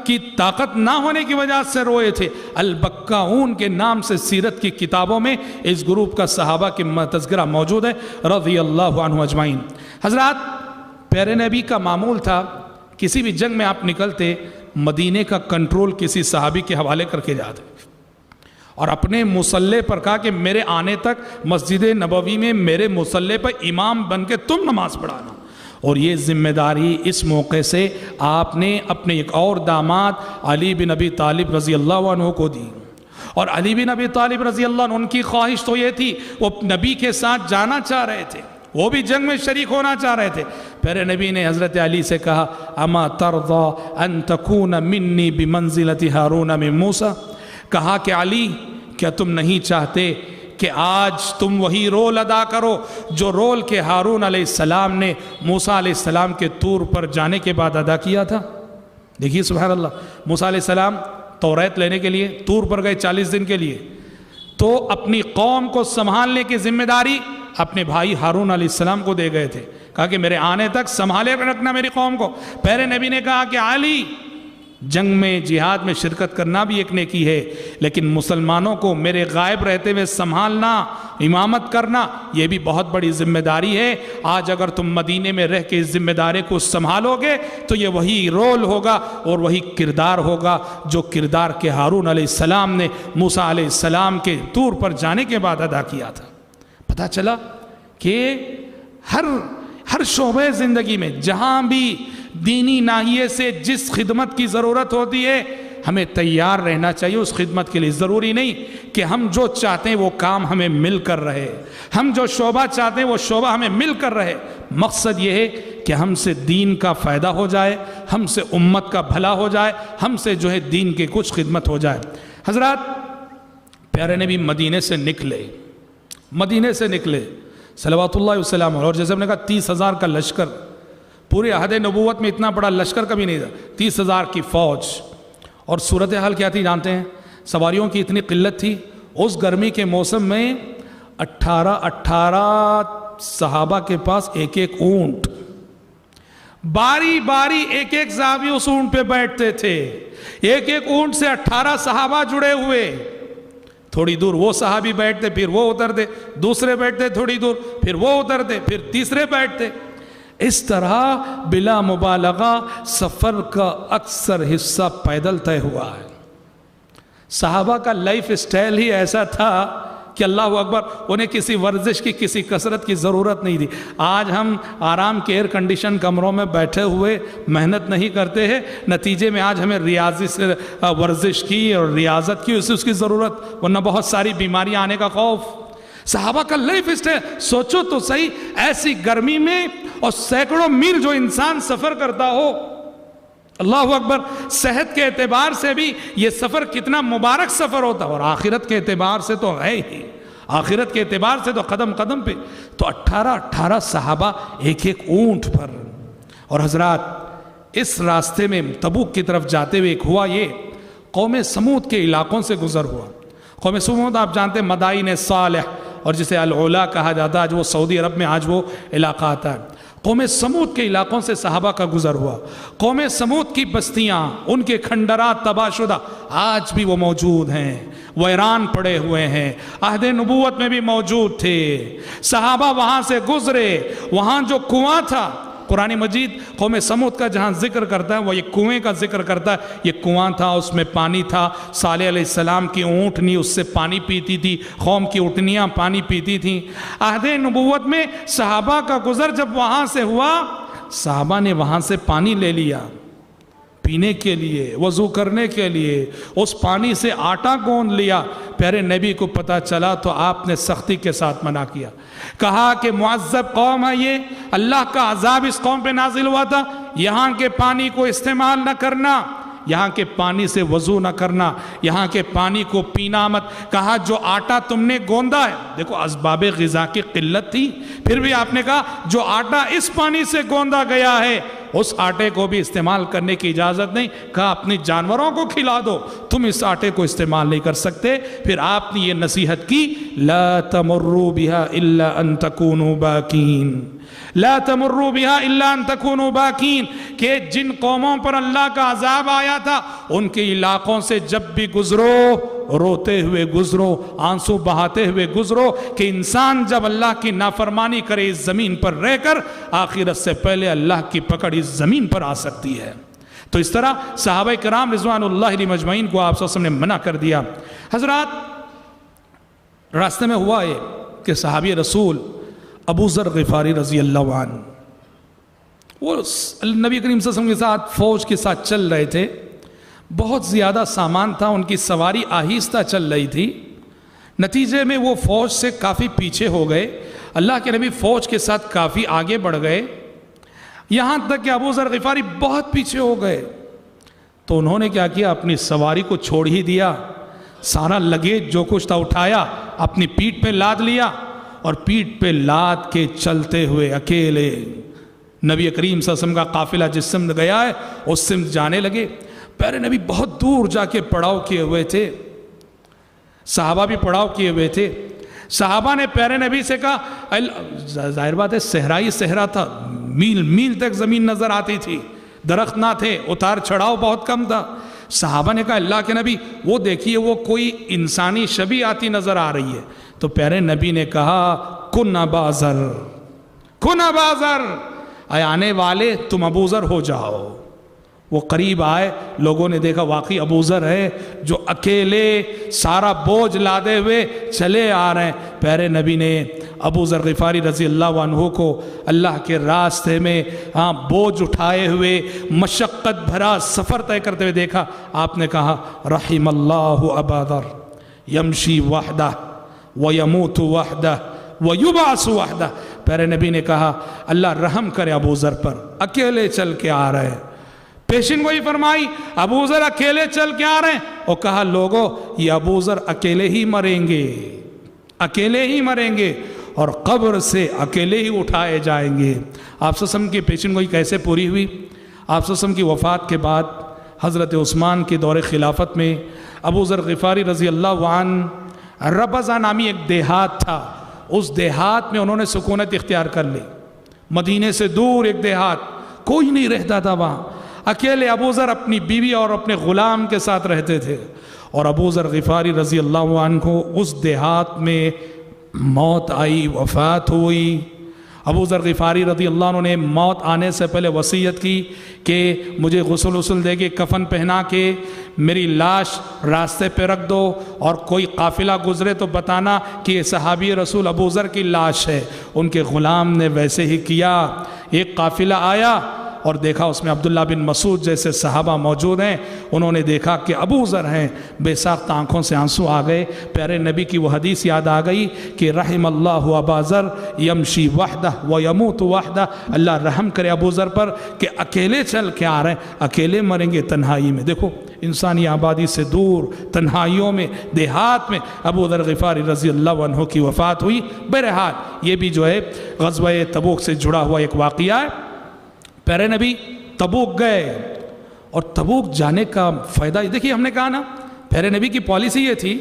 کی طاقت نہ ہونے کی وجہ سے روئے تھے. البکاؤن کے نام سے سیرت کی کتابوں میں اس گروپ کا صحابہ کی تذکرہ موجود ہے رضی اللہ عنہ اجمعین. حضرات، پیارے نبی کا معمول تھا کسی بھی جنگ میں آپ نکلتے مدینے کا کنٹرول کسی صحابی کے حوالے کر کے جاتے اور اپنے مصلی پر کہا کہ میرے آنے تک مسجد نبوی میں میرے مصلی پر امام بن کے تم نماز پڑھانا. اور یہ ذمہ داری اس موقع سے آپ نے اپنے ایک اور داماد علی بن ابی طالب رضی اللہ عنہ کو دی. اور علی بن ابی طالب رضی اللہ عنہ ان کی خواہش تو یہ تھی، وہ نبی کے ساتھ جانا چاہ رہے تھے، وہ بھی جنگ میں شریک ہونا چاہ رہے تھے. پھر نبی نے حضرت علی سے کہا اما ترضى ان تكون منی بمنزلة ہارون من موسیٰ، کہا کہ علی کیا تم نہیں چاہتے کہ آج تم وہی رول ادا کرو جو رول کے ہارون علیہ السلام نے موسیٰ علیہ السلام کے طور پر جانے کے بعد ادا کیا تھا. دیکھیے سبحان اللہ، موسیٰ علیہ السلام توریت لینے کے لیے طور پر گئے 40 دن کے لیے، تو اپنی قوم کو سنبھالنے کی ذمہ داری اپنے بھائی ہارون علیہ السلام کو دے گئے تھے. کہا کہ میرے آنے تک سنبھالے رکھنا میری قوم کو. پہلے نبی نے کہا کہ علی، جنگ میں جہاد میں شرکت کرنا بھی ایک نیکی ہے، لیکن مسلمانوں کو میرے غائب رہتے ہوئے سنبھالنا، امامت کرنا، یہ بھی بہت بڑی ذمہ داری ہے. آج اگر تم مدینے میں رہ کے اس ذمہ داری کو سنبھالو گے تو یہ وہی رول ہوگا اور وہی کردار ہوگا جو کردار کے ہارون علیہ السلام نے موسیٰ علیہ السلام کے طور پر جانے کے بعد ادا کیا تھا. پتہ چلا کہ ہر شعبے زندگی میں جہاں بھی دینی ناحیے سے جس خدمت کی ضرورت ہوتی ہے ہمیں تیار رہنا چاہیے اس خدمت کے لیے. ضروری نہیں کہ ہم جو چاہتے ہیں وہ کام ہمیں مل کر رہے، ہم جو شعبہ چاہتے ہیں وہ شعبہ ہمیں مل کر رہے. مقصد یہ ہے کہ ہم سے دین کا فائدہ ہو جائے، ہم سے امت کا بھلا ہو جائے، ہم سے جو ہے دین کی کچھ خدمت ہو جائے. حضرات، پیارے نبی مدینے سے نکلے صلوات اللہ وسلم، اور جیسے ہم نے کہا 30,000 کا لشکر، پورے عہد نبوت میں اتنا بڑا لشکر کبھی نہیں تھا. 30,000 کی فوج. اور صورتحال کیا تھی جانتے ہیں؟ سواریوں کی اتنی قلت تھی اس گرمی کے موسم میں 18 صحابہ کے پاس ایک اونٹ، باری باری ایک صحابی اس اونٹ پہ بیٹھتے تھے. ایک اونٹ سے 18 صحابہ جڑے ہوئے. تھوڑی دور وہ صحابی بیٹھتے، پھر وہ اترتے، دوسرے بیٹھتے تھوڑی دور، پھر وہ اترتے، پھر تیسرے بیٹھتے. اس طرح بلا مبالغہ سفر کا اکثر حصہ پیدل طے ہوا ہے. صحابہ کا لائف اسٹائل ہی ایسا تھا کہ اللہ اکبر، انہیں کسی ورزش کی، کسی کثرت کی ضرورت نہیں تھی. آج ہم آرام کے ایئر کنڈیشن کمروں میں بیٹھے ہوئے محنت نہیں کرتے ہیں، نتیجے میں آج ہمیں ریاضی سے ورزش کی اور ریاضت کی اس کی ضرورت، ورنہ بہت ساری بیماریاں آنے کا خوف. صحابہ کا لائف اسٹائل سوچو تو صحیح، ایسی گرمی میں اور سینکڑوں میل جو انسان سفر کرتا ہو، اللہ اکبر. صحت کے اعتبار سے بھی یہ سفر کتنا مبارک سفر ہوتا، اور آخرت کے اعتبار سے تو ہے ہی، آخرت کے اعتبار سے تو قدم قدم پہ. تو 18 صحابہ ایک ایک اونٹ پر. اور حضرات اس راستے میں تبوک کی طرف جاتے ہوئے ایک ہوا یہ، قوم سمود کے علاقوں سے گزر ہوا. قوم سمود آپ جانتے ہیں مدائن صالح، اور جسے العلا کہا جاتا ہے، آج وہ سعودی عرب میں آج وہ علاقہ آتا ہے. قوم سمود کے علاقوں سے صحابہ کا گزر ہوا. قوم سمود کی بستیاں، ان کے کھنڈرات تباہ شدہ آج بھی وہ موجود ہیں، ویران پڑے ہوئے ہیں، عہد نبوت میں بھی موجود تھے. صحابہ وہاں سے گزرے. وہاں جو کنواں تھا، قرآن مجید قوم سمود کا جہاں ذکر کرتا ہے وہ یہ کنویں کا ذکر کرتا ہے. یہ کنواں تھا، اس میں پانی تھا. صالح علیہ السلام کی اونٹنی اس سے پانی پیتی تھی، قوم کی اونٹنیاں پانی پیتی تھیں. عہد نبوت میں صحابہ کا گزر جب وہاں سے ہوا، صحابہ نے وہاں سے پانی لے لیا پینے کے لیے، وضو کرنے کے لیے. اس پانی سے آٹا گوندھ لیا. پیارے نبی کو پتہ چلا تو آپ نے سختی کے ساتھ منع کیا. کہا کہ معذب قوم ہے یہ، اللہ کا عذاب اس قوم پہ نازل ہوا تھا. یہاں کے پانی کو استعمال نہ کرنا، یہاں کے پانی سے وضو نہ کرنا، یہاں کے پانی کو پینا مت. کہا جو آٹا تم نے گوندا ہے، دیکھو اسباب غذا کی قلت تھی، پھر بھی آپ نے کہا جو آٹا اس پانی سے گوندا گیا ہے اس آٹے کو بھی استعمال کرنے کی اجازت نہیں. کہا اپنی جانوروں کو کھلا دو، تم اس آٹے کو استعمال نہیں کر سکتے. پھر آپ نے یہ نصیحت کی، لا تمروا بها الا ان تكونوا باکین، لا تمروا بها الا ان تكونوا باکین، کہ جن قوموں پر اللہ کا عذاب آیا تھا ان کے علاقوں سے جب بھی گزرو روتے ہوئے گزرو، آنسو بہاتے ہوئے گزرو. کہ انسان جب اللہ کی نافرمانی کرے اس زمین پر رہ کر، آخرت سے پہلے اللہ کی پکڑ اس زمین پر آ سکتی ہے. تو اس طرح صحابہ کرام رضوان اللہ علیہم اجمعین کو آپ صلی اللہ علیہ وسلم نے منع کر دیا. حضرات راستے میں ہوا ہے کہ صحابی رسول ابو ذر غفاری رضی اللہ عنہ وہ نبی کریم صلی اللہ علیہ وسلم کے ساتھ فوج کے ساتھ چل رہے تھے. بہت زیادہ سامان تھا، ان کی سواری آہستہ چل رہی تھی. نتیجے میں وہ فوج سے کافی پیچھے ہو گئے. اللہ کے نبی فوج کے ساتھ کافی آگے بڑھ گئے، یہاں تک کہ ابو ذر غفاری بہت پیچھے ہو گئے. تو انہوں نے کیا کیا، اپنی سواری کو چھوڑ ہی دیا. سارا لگیج جو کچھ تھا اٹھایا، اپنی پیٹھ پہ لاد لیا، اور پیٹھ پہ لاد کے چلتے ہوئے اکیلے نبی کریم صلی اللہ علیہ وسلم کا قافلہ جس سمت گیا ہے اس سمت جانے لگے. پیارے نبی بہت دور جا کے پڑاؤ کیے ہوئے تھے، صحابہ بھی پڑاؤ کیے ہوئے تھے. صحابہ نے پیارے نبی سے کہا، ظاہر بات ہے صحرائی صحرا تھا، میل میل تک زمین نظر آتی تھی، درخت نہ تھے، اتار چڑھاؤ بہت کم تھا. صحابہ نے کہا اللہ کے نبی وہ دیکھیے وہ کوئی انسانی شبیہ آتی نظر آ رہی ہے. تو پیارے نبی نے کہا کن ابا ذر، کن ابا ذر، اے آنے والے تم ابو ذر ہو جاؤ. وہ قریب آئے، لوگوں نے دیکھا واقعی ابو ذر ہے جو اکیلے سارا بوجھ لادے ہوئے چلے آ رہے ہیں. پیارے نبی نے ابو ذر غفاری رضی اللہ عنہ کو اللہ کے راستے میں بوجھ اٹھائے ہوئے مشقت بھرا سفر طے کرتے ہوئے دیکھا. آپ نے کہا رحم اللہ ابا ذر یمشی وحدہ ویموت وحدہ ویبعث وحدہ. پیارے نبی نے کہا اللہ رحم کرے ابو ذر پر، اکیلے چل کے آ رہے ہیں. پیشن گوئی فرمائی ابو ذر اکیلے چل کے آ رہے ہیں، اور کہا لوگوں یہ ابو ذر اکیلے ہی مریں گے، اکیلے ہی مریں گے، اور قبر سے اکیلے ہی اٹھائے جائیں گے. آپ صلی اللہ علیہ وسلم کی پیشن گوئی کیسے پوری ہوئی؟ آپ صلی اللہ علیہ وسلم کی وفات کے بعد حضرت عثمان کے دور خلافت میں ابو ذر غفاری رضی اللہ عنہ ربضہ نامی ایک دیہات تھا، اس دیہات میں انہوں نے سکونت اختیار کر لی. مدینے سے دور ایک دیہات، کوئی نہیں رہتا تھا وہاں. اکیلے ابو ذر اپنی بیوی اور اپنے غلام کے ساتھ رہتے تھے. اور ابو ذر غفاری رضی اللہ عنہ کو اس دیہات میں موت آئی، وفات ہوئی. ابو ذر غفاری رضی اللہ عنہ نے موت آنے سے پہلے وصیت کی کہ مجھے غسل دے کے کفن پہنا کے میری لاش راستے پہ رکھ دو، اور کوئی قافلہ گزرے تو بتانا کہ یہ صحابی رسول ابو ذر کی لاش ہے. ان کے غلام نے ویسے ہی کیا. ایک قافلہ آیا، اور دیکھا اس میں عبداللہ بن مسعود جیسے صحابہ موجود ہیں. انہوں نے دیکھا کہ ابو ذر ہیں. بے ساختہ آنکھوں سے آنسو آ گئے. پیارے نبی کی وہ حدیث یاد آ گئی کہ رحم اللہ ابا ذر یمشی وحدہ و یموت وحدہ. اللہ رحم کرے ابو ذر پر کہ اکیلے چل کے آ رہے ہیں, اکیلے مریں گے تنہائی میں. دیکھو انسانی آبادی سے دور تنہائیوں میں, دیہات میں ابو ذر غفاری رضی اللہ عنہ کی وفات ہوئی. بہرحال یہ بھی جو ہے غزوہ تبوک سے جڑا ہوا ایک واقعہ ہے. پیارے نبی تبوک گئے اور تبوک جانے کا فائدہ, دیکھیے ہم نے کہا نا پیارے نبی کی پالیسی یہ تھی,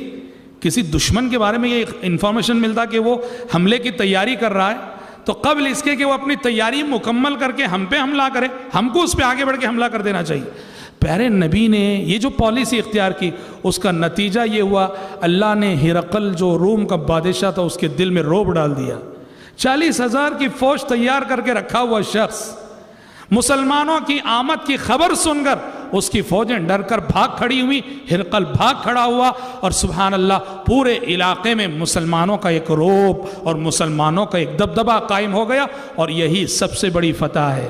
کسی دشمن کے بارے میں یہ انفارمیشن ملتا کہ وہ حملے کی تیاری کر رہا ہے تو قبل اس کے کہ وہ اپنی تیاری مکمل کر کے ہم پہ حملہ کرے, ہم کو اس پہ آگے بڑھ کے حملہ کر دینا چاہیے. پیارے نبی نے یہ جو پالیسی اختیار کی اس کا نتیجہ یہ ہوا, اللہ نے ہرقل جو روم کا بادشاہ تھا اس کے دل میں رعب ڈال دیا. 40,000 کی فوج تیار کر کے رکھا ہوا شخص مسلمانوں کی آمد کی خبر سن کر اس کی فوجیں ڈر کر بھاگ کھڑی ہوئی. ہرقل بھاگ کھڑا ہوا اور سبحان اللہ پورے علاقے میں مسلمانوں کا ایک رعب اور مسلمانوں کا ایک دبدبہ قائم ہو گیا. اور یہی سب سے بڑی فتح ہے.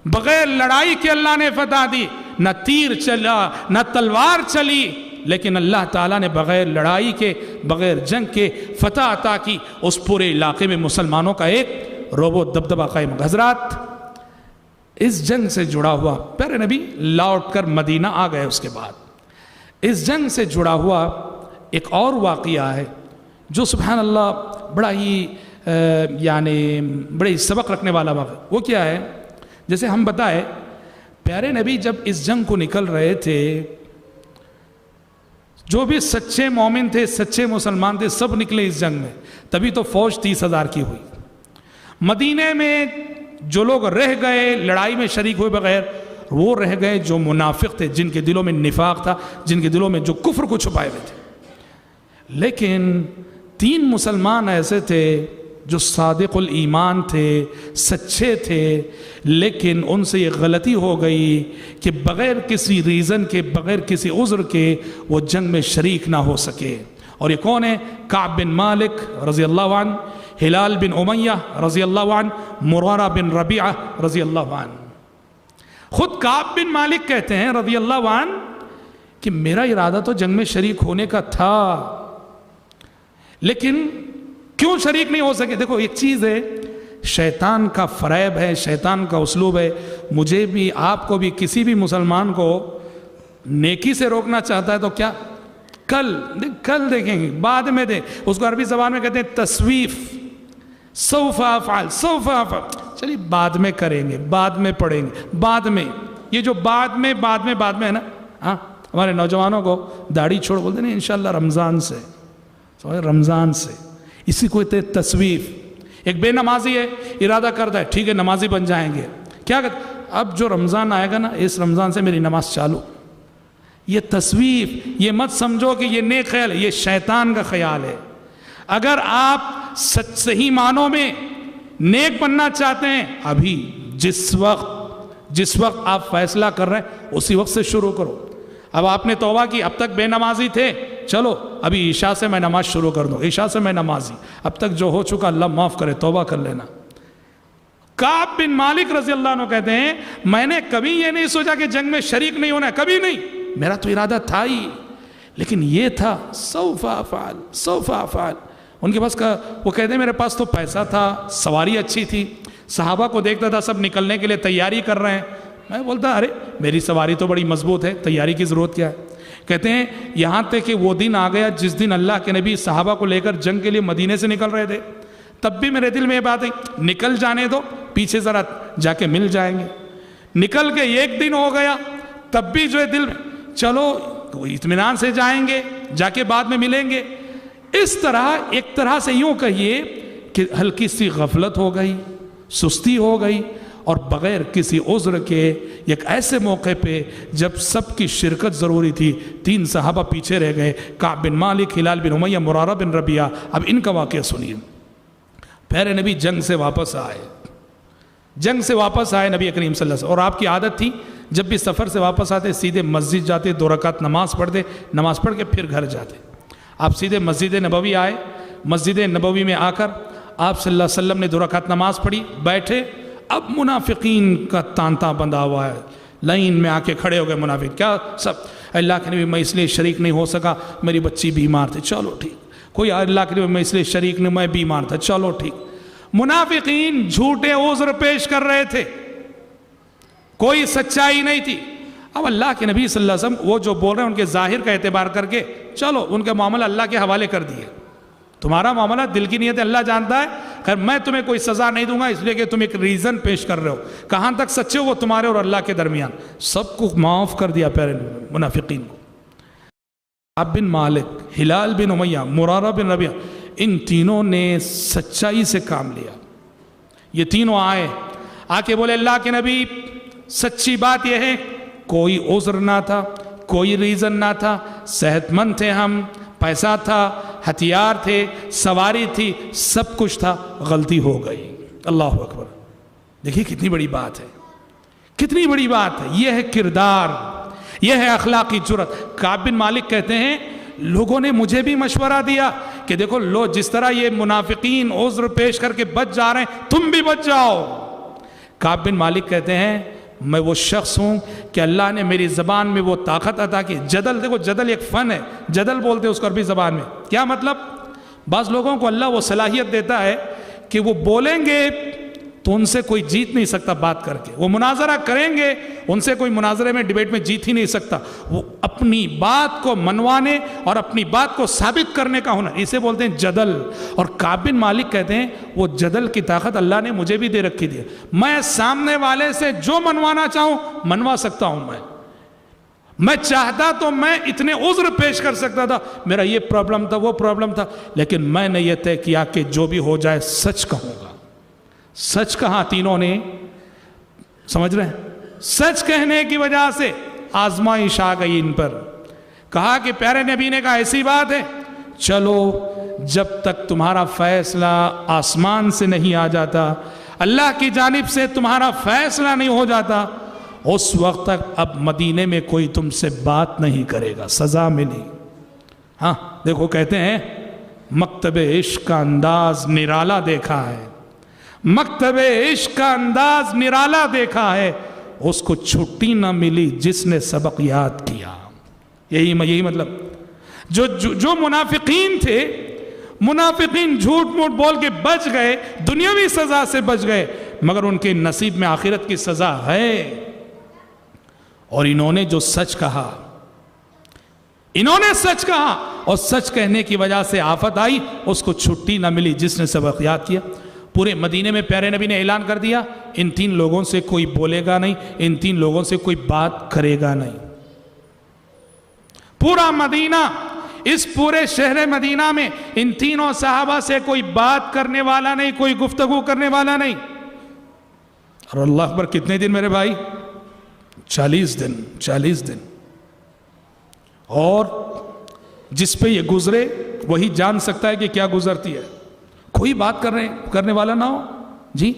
بغیر لڑائی کے اللہ نے فتح دی, نہ تیر چلا نہ تلوار چلی, لیکن اللہ تعالیٰ نے بغیر لڑائی کے بغیر جنگ کے فتح عطا کی. اس پورے علاقے میں مسلمانوں کا ایک رعب و دبدبہ قائم. حضرات اس جنگ سے جڑا ہوا پیارے نبی لوٹ کر مدینہ آ گئے. اس کے بعد اس جنگ سے جڑا ہوا ایک اور واقعہ ہے جو سبحان اللہ بڑا ہی یعنی بڑے سبق رکھنے والا واقعہ. وہ کیا ہے, جیسے ہم بتائے پیارے نبی جب اس جنگ کو نکل رہے تھے, جو بھی سچے مومن تھے سچے مسلمان تھے سب نکلے اس جنگ میں, تبھی تو فوج 30,000 کی ہوئی. مدینے میں جو لوگ رہ گئے لڑائی میں شریک ہوئے بغیر, وہ رہ گئے جو منافق تھے, جن کے دلوں میں نفاق تھا, جن کے دلوں میں جو کفر کو چھپائے ہوئے تھے. لیکن 3 مسلمان ایسے تھے جو صادق الایمان تھے, سچے تھے, لیکن ان سے یہ غلطی ہو گئی کہ بغیر کسی ریزن کے بغیر کسی عذر کے وہ جنگ میں شریک نہ ہو سکے. اور یہ کون ہے؟ کعب بن مالک رضی اللہ عنہ, ہلال بن امیہ رضی اللہ عنہ, مرارہ بن ربیعہ رضی اللہ عنہ. خود کعب بن مالک کہتے ہیں رضی اللہ عنہ کہ میرا ارادہ تو جنگ میں شریک ہونے کا تھا, لیکن کیوں شریک نہیں ہو سکے؟ دیکھو ایک چیز ہے, شیطان کا فریب ہے, شیطان کا اسلوب ہے. مجھے بھی آپ کو بھی کسی بھی مسلمان کو نیکی سے روکنا چاہتا ہے تو کیا کل دیکھیں گے, بعد میں دیں. اس کو عربی زبان میں کہتے ہیں تسویف, سوف افعل سوف افعل, چلیے بعد میں کریں گے, بعد میں پڑھیں گے, بعد میں. یہ جو بعد میں ہے نا, ہاں ہمارے نوجوانوں کو داڑھی چھوڑ بولتے ہیں انشاءاللہ رمضان سے, اسی کو کہتے ہیں تسویف. ایک بے نمازی ہے, ارادہ کرتا ہے ٹھیک ہے نمازی بن جائیں گے, کیا کہتے اب جو رمضان آئے گا نا اس رمضان سے میری نماز چالو. یہ تسویف, یہ مت سمجھو کہ یہ نیک خیال ہے, یہ شیطان کا خیال ہے. اگر آپ صحیح معنوں میں نیک بننا چاہتے ہیں, ابھی جس وقت آپ فیصلہ کر رہے ہیں اسی وقت سے شروع کرو. اب آپ نے توبہ کی, اب تک بے نمازی تھے, چلو ابھی عشاء سے میں نماز شروع کر دوں, عشاء سے میں نمازی, اب تک جو ہو چکا اللہ معاف کرے, توبہ کر لینا. کعب بن مالک رضی اللہ عنہ کہتے ہیں میں نے کبھی یہ نہیں سوچا کہ جنگ میں شریک نہیں ہونا ہے, کبھی نہیں. میرا تو ارادہ تھا ہی, لیکن یہ تھا سوف افعل. ان کے پاس وہ کہتے ہیں میرے پاس تو پیسہ تھا, سواری اچھی تھی, صحابہ کو دیکھتا تھا سب نکلنے کے لیے تیاری کر رہے ہیں. میں بولتا ارے میری سواری تو بڑی مضبوط ہے, تیاری کی ضرورت کیا ہے. کہتے ہیں یہاں تک کہ وہ دن آ گیا جس دن اللہ کے نبی صحابہ کو لے کر جنگ کے لیے مدینے سے نکل رہے تھے, تب بھی میرے دل میں یہ بات ہے نکل جانے دو, پیچھے ذرا جا کے مل جائیں گے. نکل کے 1 دن ہو گیا, تب بھی جو ہے دل میں چلو اطمینان سے جائیں گے, جا کے بعد میں ملیں گے. اس طرح ایک طرح سے یوں کہیے کہ ہلکی سی غفلت ہو گئی, سستی ہو گئی, اور بغیر کسی عذر کے ایک ایسے موقع پہ جب سب کی شرکت ضروری تھی 3 صحابہ پیچھے رہ گئے, کعب بن مالک, ہلال بن امیہ, مرارہ بن ربیعہ. اب ان کا واقعہ سنیے. پیارے نبی جنگ سے واپس آئے نبی کریم صلی اللہ علیہ وسلم, اور آپ کی عادت تھی جب بھی سفر سے واپس آتے سیدھے مسجد جاتے, 2 رکعت نماز پڑھتے, نماز پڑھ کے پھر گھر جاتے. آپ سیدھے مسجد نبوی آئے. مسجد نبوی میں آ کر آپ صلی اللہ علیہ وسلم نے 2 رکعت نماز پڑھی, بیٹھے, اب منافقین کا تانتا بندھا ہوا ہے، لائن میں آ کے کھڑے ہو گئے منافق، کیا سب اللہ کے نبی میں اس لیے شریک نہیں ہو سکا، میری بچی بیمار تھی، چلو ٹھیک، کوئی اللہ کے نبی میں اس لیے شریک نہیں، میں بیمار تھا، چلو ٹھیک۔ منافقین جھوٹے عذر پیش کر رہے تھے، کوئی سچائی نہیں تھی۔ اب اللہ کے نبی صلی اللہ علیہ وسلم وہ جو بول رہے ہیں ان کے ظاہر کا اعتبار کر کے چلو ان کے معاملہ اللہ کے حوالے کر دیے، تمہارا معاملہ دل کی نیت اللہ جانتا ہے، خیر میں تمہیں کوئی سزا نہیں دوں گا اس لیے کہ تم ایک ریزن پیش کر رہے ہو، کہاں تک سچے ہو وہ تمہارے اور اللہ کے درمیان، سب کو معاف کر دیا پیارے منافقین کو۔ کعب بن مالک، ہلال بن امیہ، مرارہ بن ربیعہ، ان تینوں نے سچائی سے کام لیا۔ یہ تینوں آئے، آ کے بولے اللہ کے نبی سچی بات یہ ہے کوئی عذر نہ تھا، کوئی ریزن نہ تھا، صحت مند تھے ہم، پیسہ تھا، ہتھیار تھے، سواری تھی، سب کچھ تھا، غلطی ہو گئی۔ اللہ اکبر، دیکھیے کتنی بڑی بات ہے، کتنی بڑی بات ہے، یہ ہے کردار، یہ ہے اخلاقی جرأت۔ کعب بن مالک کہتے ہیں لوگوں نے مجھے بھی مشورہ دیا کہ دیکھو لو جس طرح یہ منافقین عذر پیش کر کے بچ جا رہے ہیں تم بھی بچ جاؤ۔ کعب بن مالک کہتے ہیں میں وہ شخص ہوں کہ اللہ نے میری زبان میں وہ طاقت عطا کی، جدل، دیکھو جدل ایک فن ہے، جدل بولتے ہیں اس کو عربی زبان میں، کیا مطلب؟ بعض لوگوں کو اللہ وہ صلاحیت دیتا ہے کہ وہ بولیں گے تو ان سے کوئی جیت نہیں سکتا بات کر کے، وہ مناظرہ کریں گے ان سے کوئی مناظرے میں ڈیبیٹ میں جیت ہی نہیں سکتا، وہ اپنی بات کو منوانے اور اپنی بات کو ثابت کرنے کا ہنر، اسے بولتے ہیں جدل۔ اور کعب بن مالک کہتے ہیں وہ جدل کی طاقت اللہ نے مجھے بھی دے رکھی دی، میں سامنے والے سے جو منوانا چاہوں منوا سکتا ہوں، میں چاہتا تو میں اتنے عذر پیش کر سکتا تھا، میرا یہ پرابلم تھا وہ پرابلم تھا، لیکن میں نے یہ طے کیا کہ جو بھی ہو جائے سچ کہوں گا۔ سچ کہا تینوں نے، سمجھ رہے ہیں، سچ کہنے کی وجہ سے آزمائش آ گئی ان پر۔ کہا کہ پیارے نبی نے کہا ایسی بات ہے چلو جب تک تمہارا فیصلہ آسمان سے نہیں آ جاتا، اللہ کی جانب سے تمہارا فیصلہ نہیں ہو جاتا، اس وقت تک اب مدینے میں کوئی تم سے بات نہیں کرے گا، سزا ملی۔ ہاں دیکھو کہتے ہیں مکتب عشق کا انداز نرالا دیکھا ہے، مکتب عشق کا انداز نرالا دیکھا ہے، اس کو چھٹی نہ ملی جس نے سبق یاد کیا۔ یہی مطلب جو منافقین تھے، منافقین جھوٹ موٹ بول کے بچ گئے، دنیاوی سزا سے بچ گئے، مگر ان کے نصیب میں آخرت کی سزا ہے۔ اور انہوں نے جو سچ کہا، انہوں نے سچ کہا اور سچ کہنے کی وجہ سے آفت آئی، اس کو چھٹی نہ ملی جس نے سبق یاد کیا۔ پورے مدینے میں پیارے نبی نے اعلان کر دیا ان تین لوگوں سے کوئی بولے گا نہیں، ان تین لوگوں سے کوئی بات کرے گا نہیں۔ پورا مدینہ، اس پورے شہر مدینہ میں ان تینوں صحابہ سے کوئی بات کرنے والا نہیں، کوئی گفتگو کرنے والا نہیں۔ اور اللہ اکبر، کتنے دن میرے بھائی؟ 40 دن۔ اور جس پہ یہ گزرے وہی جان سکتا ہے کہ کیا گزرتی ہے، کوئی بات کرنے والا نہ ہو جی۔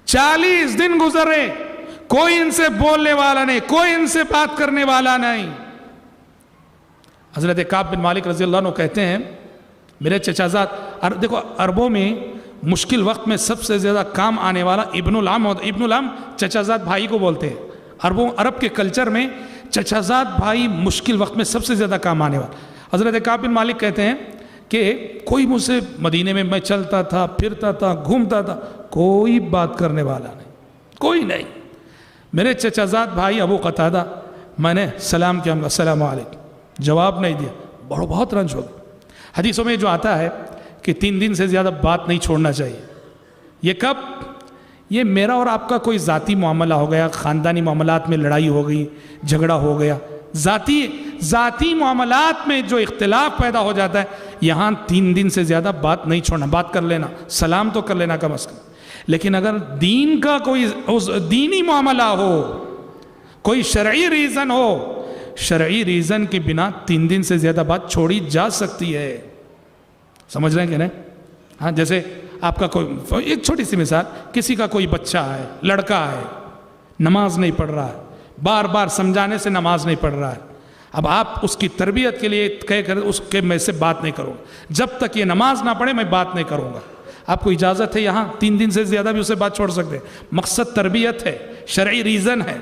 40 دن گزرے، کوئی ان سے بولنے والا نہیں، کوئی ان سے بات کرنے والا نہیں۔ حضرت کعب بن مالک رضی اللہ عنہ کہتے ہیں میرے چچا زاد، دیکھو عربوں میں مشکل وقت میں سب سے زیادہ کام آنے والا ابن العم ہوتا، ابن العم چچا زاد بھائی کو بولتے ہیں۔ عرب کے کلچر میں چچا زاد بھائی مشکل وقت میں سب سے زیادہ کام آنے والا۔ حضرت کعب بن مالک کہتے ہیں کہ کوئی مجھ سے مدینے میں میں چلتا تھا، پھرتا تھا، گھومتا تھا، کوئی بات کرنے والا نہیں، کوئی نہیں۔ میرے چچا زاد بھائی ابو قتادہ، میں نے سلام کیا، السلام علیکم، جواب نہیں دیا، بہت رنج ہو گیا۔ حدیثوں میں جو آتا ہے کہ 3 دن سے زیادہ بات نہیں چھوڑنا چاہیے۔ یہ کب؟ یہ میرا اور آپ کا کوئی ذاتی معاملہ ہو گیا، خاندانی معاملات میں لڑائی ہو گئی، جھگڑا ہو گیا، ذاتی معاملات میں جو اختلاف پیدا ہو جاتا ہے، یہاں 3 دن سے زیادہ بات نہیں چھوڑنا، بات کر لینا، سلام تو کر لینا کم از کم۔ لیکن اگر دین کا کوئی دینی معاملہ ہو، کوئی شرعی ریزن ہو، شرعی ریزن کی بنا 3 دن سے زیادہ بات چھوڑی جا سکتی ہے۔ سمجھ رہے ہیں کہ نہیں؟ ہاں، جیسے آپ کا کوئی، ایک چھوٹی سی مثال، کسی کا کوئی بچہ ہے، لڑکا ہے، نماز نہیں پڑھ رہا ہے، بار بار سمجھانے سے نماز نہیں پڑھ رہا ہے، اب آپ اس کی تربیت کے لیے کہہ کر اس کے میں سے بات نہیں کروں گا، جب تک یہ نماز نہ پڑھے میں بات نہیں کروں گا۔ آپ کو اجازت ہے یہاں 3 دن سے زیادہ بھی اسے بات چھوڑ سکتے ہیں، مقصد تربیت ہے، شرعی ریزن ہے۔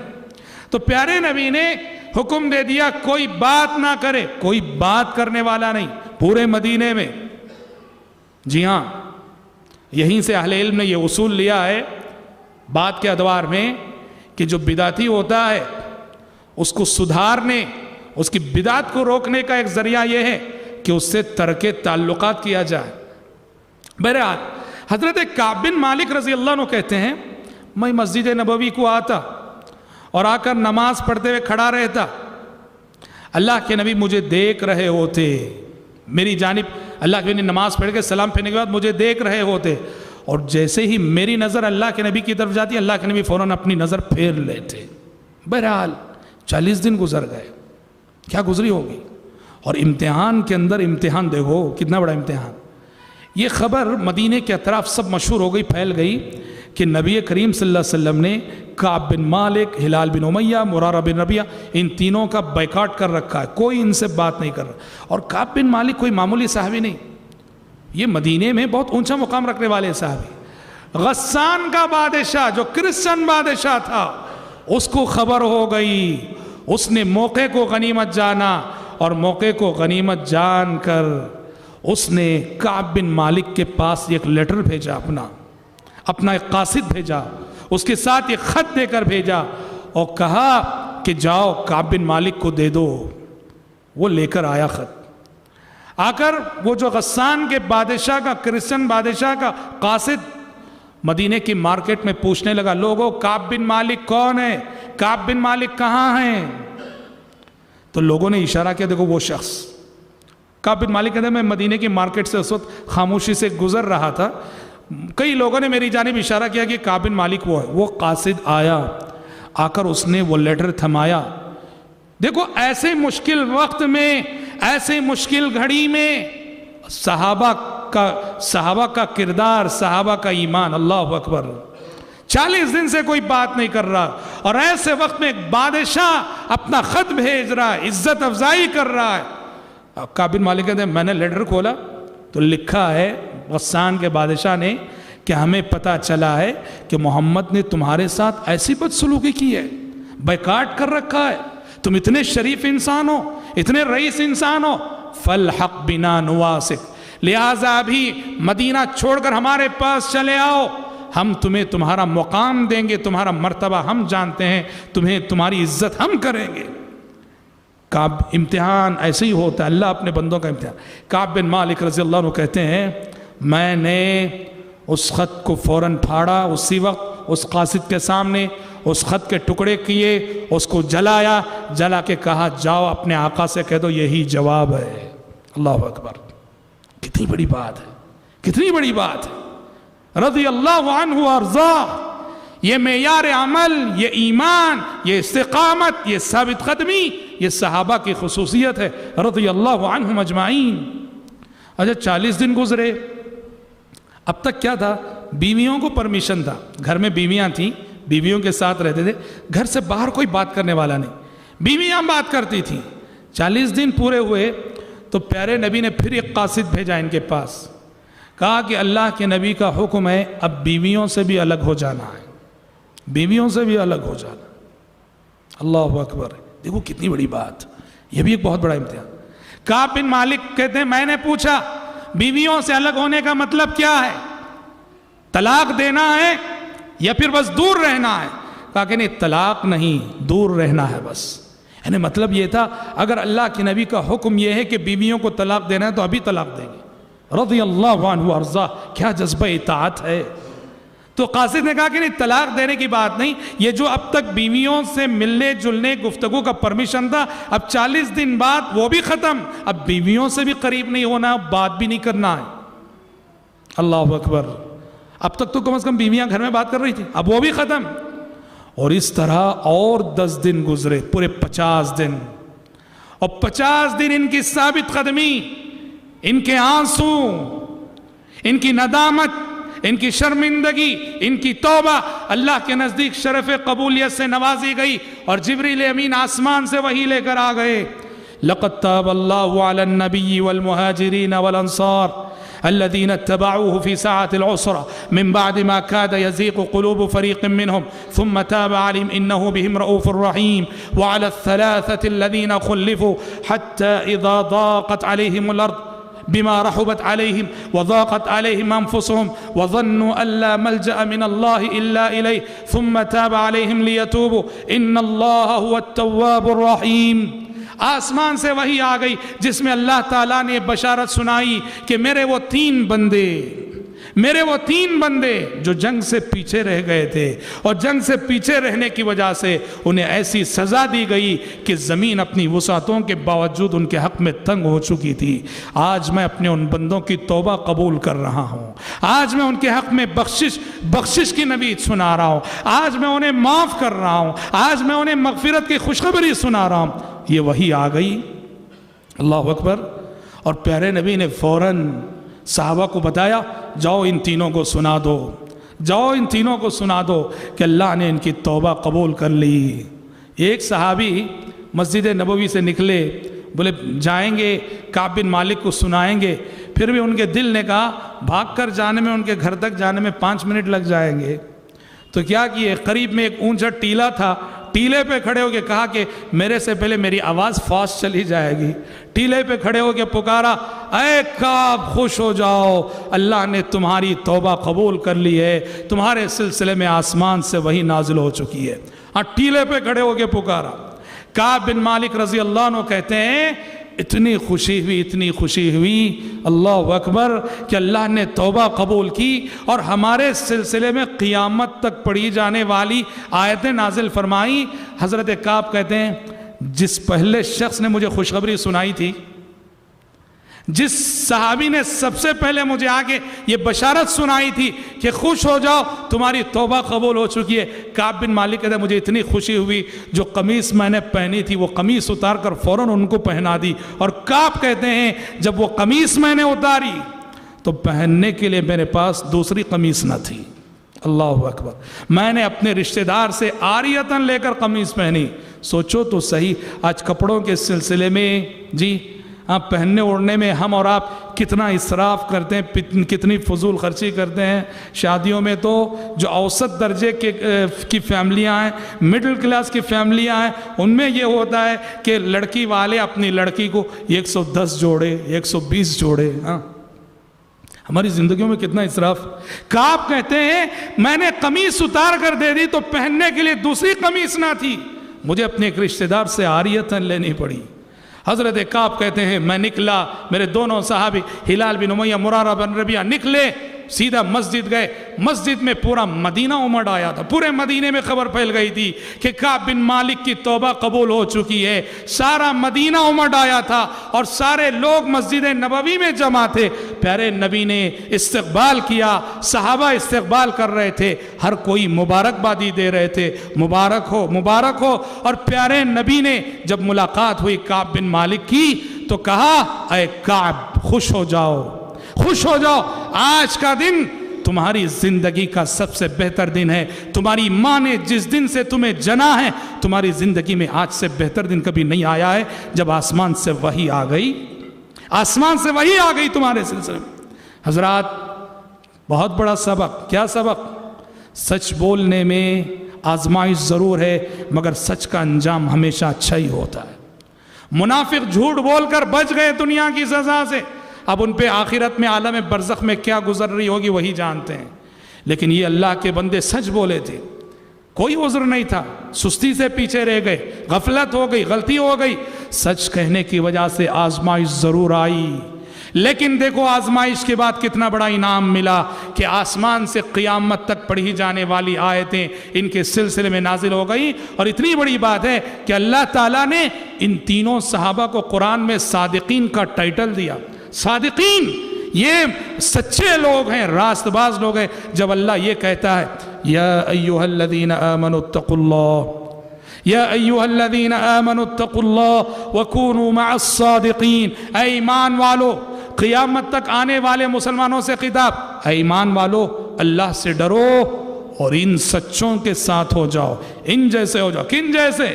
تو پیارے نبی نے حکم دے دیا کوئی بات نہ کرے، کوئی بات کرنے والا نہیں پورے مدینے میں۔ جی ہاں، یہیں سے اہل علم نے یہ اصول لیا ہے بات کے ادوار میں کہ جو بدعتی ہوتا ہے اس کو سدھارنے، اس کی بدعت کو روکنے کا ایک ذریعہ یہ ہے کہ اس سے ترک تعلقات کیا جائے۔ بہرحال حضرت کعب بن مالک رضی اللہ عنہ کہتے ہیں میں مسجد نبوی کو آتا اور آ کر نماز پڑھتے ہوئے کھڑا رہتا، اللہ کے نبی مجھے دیکھ رہے ہوتے، میری جانب اللہ کے نبی نماز پڑھ کے سلام پھیرنے کے بعد مجھے دیکھ رہے ہوتے، اور جیسے ہی میری نظر اللہ کے نبی کی طرف جاتی اللہ کے نبی فوراً اپنی نظر پھیر لیتے۔ بہرحال 40 دن گزر گئے، کیا گزری ہوگی، اور امتحان کے اندر امتحان دیکھو کتنا بڑا امتحان۔ یہ خبر مدینے کے اطراف سب مشہور ہو گئی، پھیل گئی کہ نبی کریم صلی اللہ علیہ وسلم نے کعب بن مالک، ہلال بن امیہ، مرارہ بن ربیعہ، ان تینوں کا بائیکاٹ کر رکھا ہے، کوئی ان سے بات نہیں کر رہا۔ اور کعب بن مالک کوئی معمولی صحابی نہیں، یہ مدینے میں بہت اونچا مقام رکھنے والے صحابی، غسان کا بادشاہ جو کرسچن بادشاہ تھا اس کو خبر ہو گئی، اس نے موقع کو غنیمت جانا، اور موقع کو غنیمت جان کر اس نے کعب بن مالک کے پاس ایک لیٹر بھیجا، اپنا ایک قاصد بھیجا، اس کے ساتھ ایک خط دے کر بھیجا اور کہا کہ جاؤ کعب بن مالک کو دے دو۔ وہ لے کر آیا خط، آ کر وہ جو غسان کے بادشاہ کا، کرسچن بادشاہ کا قاصد مدینے کی مارکیٹ میں پوچھنے لگا، لوگوں کعب بن مالک کون ہے، کعب بن مالک کہاں ہیں؟ تو لوگوں نے اشارہ کیا دیکھو وہ شخص۔ کعب بن مالک کہتے ہیں میں مدینے کی مارکیٹ سے اس وقت خاموشی سے گزر رہا تھا، کئی لوگوں نے میری جانب اشارہ کیا کہ کعب بن مالک وہ ہے۔ وہ قاصد آیا، آ کر اس نے وہ لیٹر تھمایا۔ دیکھو ایسے مشکل وقت میں، ایسے مشکل گھڑی میں صحابہ کا کردار، صحابہ کا ایمان، اللہ اکبر، 40 دن سے کوئی بات نہیں کر رہا، اور ایسے وقت میں ایک بادشاہ اپنا خط بھیج رہا ہے، عزت افزائی کر رہا ہے۔ کعب بن مالک کہتے ہیں میں نے لیٹر کھولا تو لکھا ہے غسان کے بادشاہ نے کہ ہمیں پتہ چلا ہے کہ محمد نے تمہارے ساتھ ایسی بدسلوکی کی ہے، بائیکاٹ کر رکھا ہے، تم اتنے شریف انسان ہو، اتنے رئیس انسان ہو، فالحق بنا نواسک، لہٰذا ابھی مدینہ چھوڑ کر ہمارے پاس چلے آؤ، ہم تمہیں تمہارا مقام دیں گے، تمہارا مرتبہ ہم جانتے ہیں، تمہاری عزت ہم کریں گے۔ کعب، امتحان ایسے ہی ہوتا ہے، اللہ اپنے بندوں کا امتحان۔ کعب بن مالک رضی اللہ عنہ کہتے ہیں میں نے اس خط کو فوراً پھاڑا، اسی وقت اس قاصد کے سامنے اس خط کے ٹکڑے کیے، اس کو جلایا، جلا کے کہا جاؤ اپنے آقا سے کہہ دو یہی جواب ہے۔ اللہ اکبر، کتنی بڑی بات ہے، کتنی بڑی بات ہے، رضی اللہ عنہ وارضاہ۔ یہ معیار عمل، یہ ایمان، یہ استقامت، یہ ثابت قدمی، یہ صحابہ کی خصوصیت ہے رضی اللہ عنہم اجمعین۔ اچھا 40 دن گزرے، اب تک کیا تھا، بیویوں کو پرمیشن تھا، گھر میں بیویاں تھیں، بیویوں کے ساتھ رہتے تھے، گھر سے باہر کوئی بات کرنے والا نہیں، بیویاں بات کرتی تھیں۔ 40 دن پورے ہوئے تو پیارے نبی نے پھر ایک قاصد بھیجا ان کے پاس، کہا کہ اللہ کے نبی کا حکم ہے اب بیویوں سے بھی الگ ہو جانا ہے، بیویوں سے بھی الگ ہو جانا۔ اللہ اکبر، دیکھو کتنی بڑی بات، یہ بھی ایک بہت بڑا امتحان۔ کعب بن مالک کہتے ہیں میں نے پوچھا بیویوں سے الگ ہونے کا مطلب کیا ہے، طلاق دینا ہے یا پھر بس دور رہنا ہے؟ کہا کہ نہیں، طلاق نہیں، دور رہنا ہے بس۔ یعنی مطلب یہ تھا اگر اللہ کے نبی کا حکم یہ ہے کہ بیویوں کو طلاق دینا ہے تو ابھی طلاق دیں گے، رضی اللہ عنہ وارضاہ۔ کیا جذبہ اطاعت ہے۔ تو قاصد نے کہا کہ نہیں، طلاق دینے کی بات نہیں، یہ جو اب تک بیویوں سے ملنے جلنے گفتگو کا پرمیشن تھا، اب 40 دن بعد وہ بھی ختم، اب بیویوں سے بھی قریب نہیں ہونا، بات بھی نہیں کرنا ہے۔ اللہ اکبر، اب تک تو کم از کم بیویاں گھر میں بات کر رہی تھی، اب وہ بھی ختم۔ اور اس طرح اور 10 دن گزرے، پورے 50 دن، اور 50 دن ان کی ثابت قدمی، ان کے آنسو، ان کی ندامت، ان کی شرمندگی، ان کی توبہ اللہ کے نزدیک شرف قبولیت سے نوازی گئی، اور جبریل امین آسمان سے وحی لے کر آ گئے۔ لقد تاب اللہ علی النبی والمہاجرین والانصار الذين اتبعوه في ساعة العسرة من بعد ما كاد يزيغ قلوب فريق منهم ثم تاب عليهم إنه بهم رؤوف رحيم وعلى الثلاثة الذين خلفوا حتى إذا ضاقت عليهم الأرض بما رحبت عليهم وضاقت عليهم أنفسهم وظنوا أن لا ملجأ من الله إلا إليه ثم تاب عليهم ليتوبوا إن الله هو التواب الرحيم. آسمان سے وحی آ گئی جس میں اللہ تعالیٰ نے بشارت سنائی کہ میرے وہ تین بندے جو جنگ سے پیچھے رہ گئے تھے اور جنگ سے پیچھے رہنے کی وجہ سے انہیں ایسی سزا دی گئی کہ زمین اپنی وسعتوں کے باوجود ان کے حق میں تنگ ہو چکی تھی. آج میں اپنے ان بندوں کی توبہ قبول کر رہا ہوں. آج میں ان کے حق میں بخشش کی نوید سنا رہا ہوں. آج میں انہیں معاف کر رہا ہوں. آج میں انہیں مغفرت کی خوشخبری سنا رہا ہوں. یہ وحی آ گئی. اللہ اکبر. اور پیارے نبی نے فوراً صحابہ کو بتایا جاؤ ان تینوں کو سنا دو کہ اللہ نے ان کی توبہ قبول کر لی. ایک صحابی مسجد نبوی سے نکلے, بولے جائیں گے کعب بن مالک کو سنائیں گے. پھر بھی ان کے دل نے کہا بھاگ کر جانے میں ان کے گھر تک جانے میں 5 منٹ لگ جائیں گے. تو کیا کیے, قریب میں ایک اونچا ٹیلا تھا, ٹیلے پہ کھڑے ہو کے کہا کہ میرے سے پہلے میری آواز فاسٹ چلی جائے گی. ٹیلے پہ کھڑے ہو کے پکارا اے کعب خوش ہو جاؤ, اللہ نے تمہاری توبہ قبول کر لی ہے, تمہارے سلسلے میں آسمان سے وحی نازل ہو چکی ہے. ہاں ٹیلے پہ کھڑے ہو کے پکارا. کعب بن مالک رضی اللہ عنہ کہتے ہیں اتنی خوشی ہوئی اللہ اکبر کہ اللہ نے توبہ قبول کی اور ہمارے سلسلے میں قیامت تک پڑھی جانے والی آیتیں نازل فرمائی. حضرت کعب کہتے ہیں جس پہلے شخص نے مجھے خوشخبری سنائی تھی, جس صحابی نے سب سے پہلے مجھے آگے یہ بشارت سنائی تھی کہ خوش ہو جاؤ تمہاری توبہ قبول ہو چکی ہے, کعب بن مالک کہتے ہیں مجھے اتنی خوشی ہوئی جو قمیص میں نے پہنی تھی وہ قمیص اتار کر فوراً ان کو پہنا دی. اور کعب کہتے ہیں جب وہ قمیص میں نے اتاری تو پہننے کے لیے میرے پاس دوسری قمیص نہ تھی. اللہ اکبر. میں نے اپنے رشتہ دار سے عاریتاً لے کر قمیص پہنی. سوچو تو صحیح آج کپڑوں کے سلسلے میں پہننے اوڑھنے میں ہم اور آپ کتنا اسراف کرتے ہیں, کتنی فضول خرچی کرتے ہیں. شادیوں میں تو جو اوسط درجے کی فیملیاں ہیں, مڈل کلاس کی فیملیاں ہیں, ان میں یہ ہوتا ہے کہ لڑکی والے اپنی لڑکی کو 110 جوڑے 120 جوڑے. ہماری زندگیوں میں کتنا اسراف. کعب کہتے ہیں میں نے قمیص اتار کر دے دی تو پہننے کے لیے دوسری قمیص نہ تھی, مجھے اپنے ایک رشتہ دار سے عاریتاً لینی پڑی. حضرت کعب کہتے ہیں میں نکلا, میرے دونوں صحابی ہلال بن امیہ مرارہ بن ربیعہ نکلے, سیدھا مسجد گئے. مسجد میں پورا مدینہ امڑ آیا تھا, پورے مدینے میں خبر پھیل گئی تھی کہ کعب بن مالک کی توبہ قبول ہو چکی ہے. سارا مدینہ امڑ آیا تھا اور سارے لوگ مسجد نبوی میں جمع تھے. پیارے نبی نے استقبال کیا, صحابہ استقبال کر رہے تھے, ہر کوئی مبارکبادی دے رہے تھے, مبارک ہو مبارک ہو. اور پیارے نبی نے جب ملاقات ہوئی کعب بن مالک کی تو کہا اے کعب خوش ہو جاؤ, خوش ہو جاؤ, آج کا دن تمہاری زندگی کا سب سے بہتر دن ہے. تمہاری ماں نے جس دن سے تمہیں جنا ہے تمہاری زندگی میں آج سے بہتر دن کبھی نہیں آیا ہے جب آسمان سے وحی آ گئی, آسمان سے وحی آ گئی تمہارے سلسلے میں. حضرات بہت بڑا سبق. کیا سبق؟ سچ بولنے میں آزمائش ضرور ہے مگر سچ کا انجام ہمیشہ اچھا ہی ہوتا ہے. منافق جھوٹ بول کر بچ گئے دنیا کی سزا سے, اب ان پہ آخرت میں عالم برزخ میں کیا گزر رہی ہوگی وہی جانتے ہیں. لیکن یہ اللہ کے بندے سچ بولے تھے, کوئی عذر نہیں تھا, سستی سے پیچھے رہ گئے, غفلت ہو گئی, غلطی ہو گئی, سچ کہنے کی وجہ سے آزمائش ضرور آئی. لیکن دیکھو آزمائش کے بعد کتنا بڑا انعام ملا کہ آسمان سے قیامت تک پڑھی جانے والی آیتیں ان کے سلسلے میں نازل ہو گئی. اور اتنی بڑی بات ہے کہ اللہ تعالیٰ نے ان تینوں صحابہ کو قرآن میں صادقین کا ٹائٹل دیا. صادقین یہ سچے لوگ ہیں, راست باز لوگ ہیں. جب اللہ یہ کہتا ہے یا ایھا الذین آمنوا اتقوا اللہ, یا ایھا الذین آمنوا اتقوا اللہ وکونوا مع الصادقین, اے ایمان والو, قیامت تک آنے والے مسلمانوں سے خطاب, اے ایمان والو اللہ سے ڈرو اور ان سچوں کے ساتھ ہو جاؤ. ان جیسے ہو جاؤ. کن جیسے؟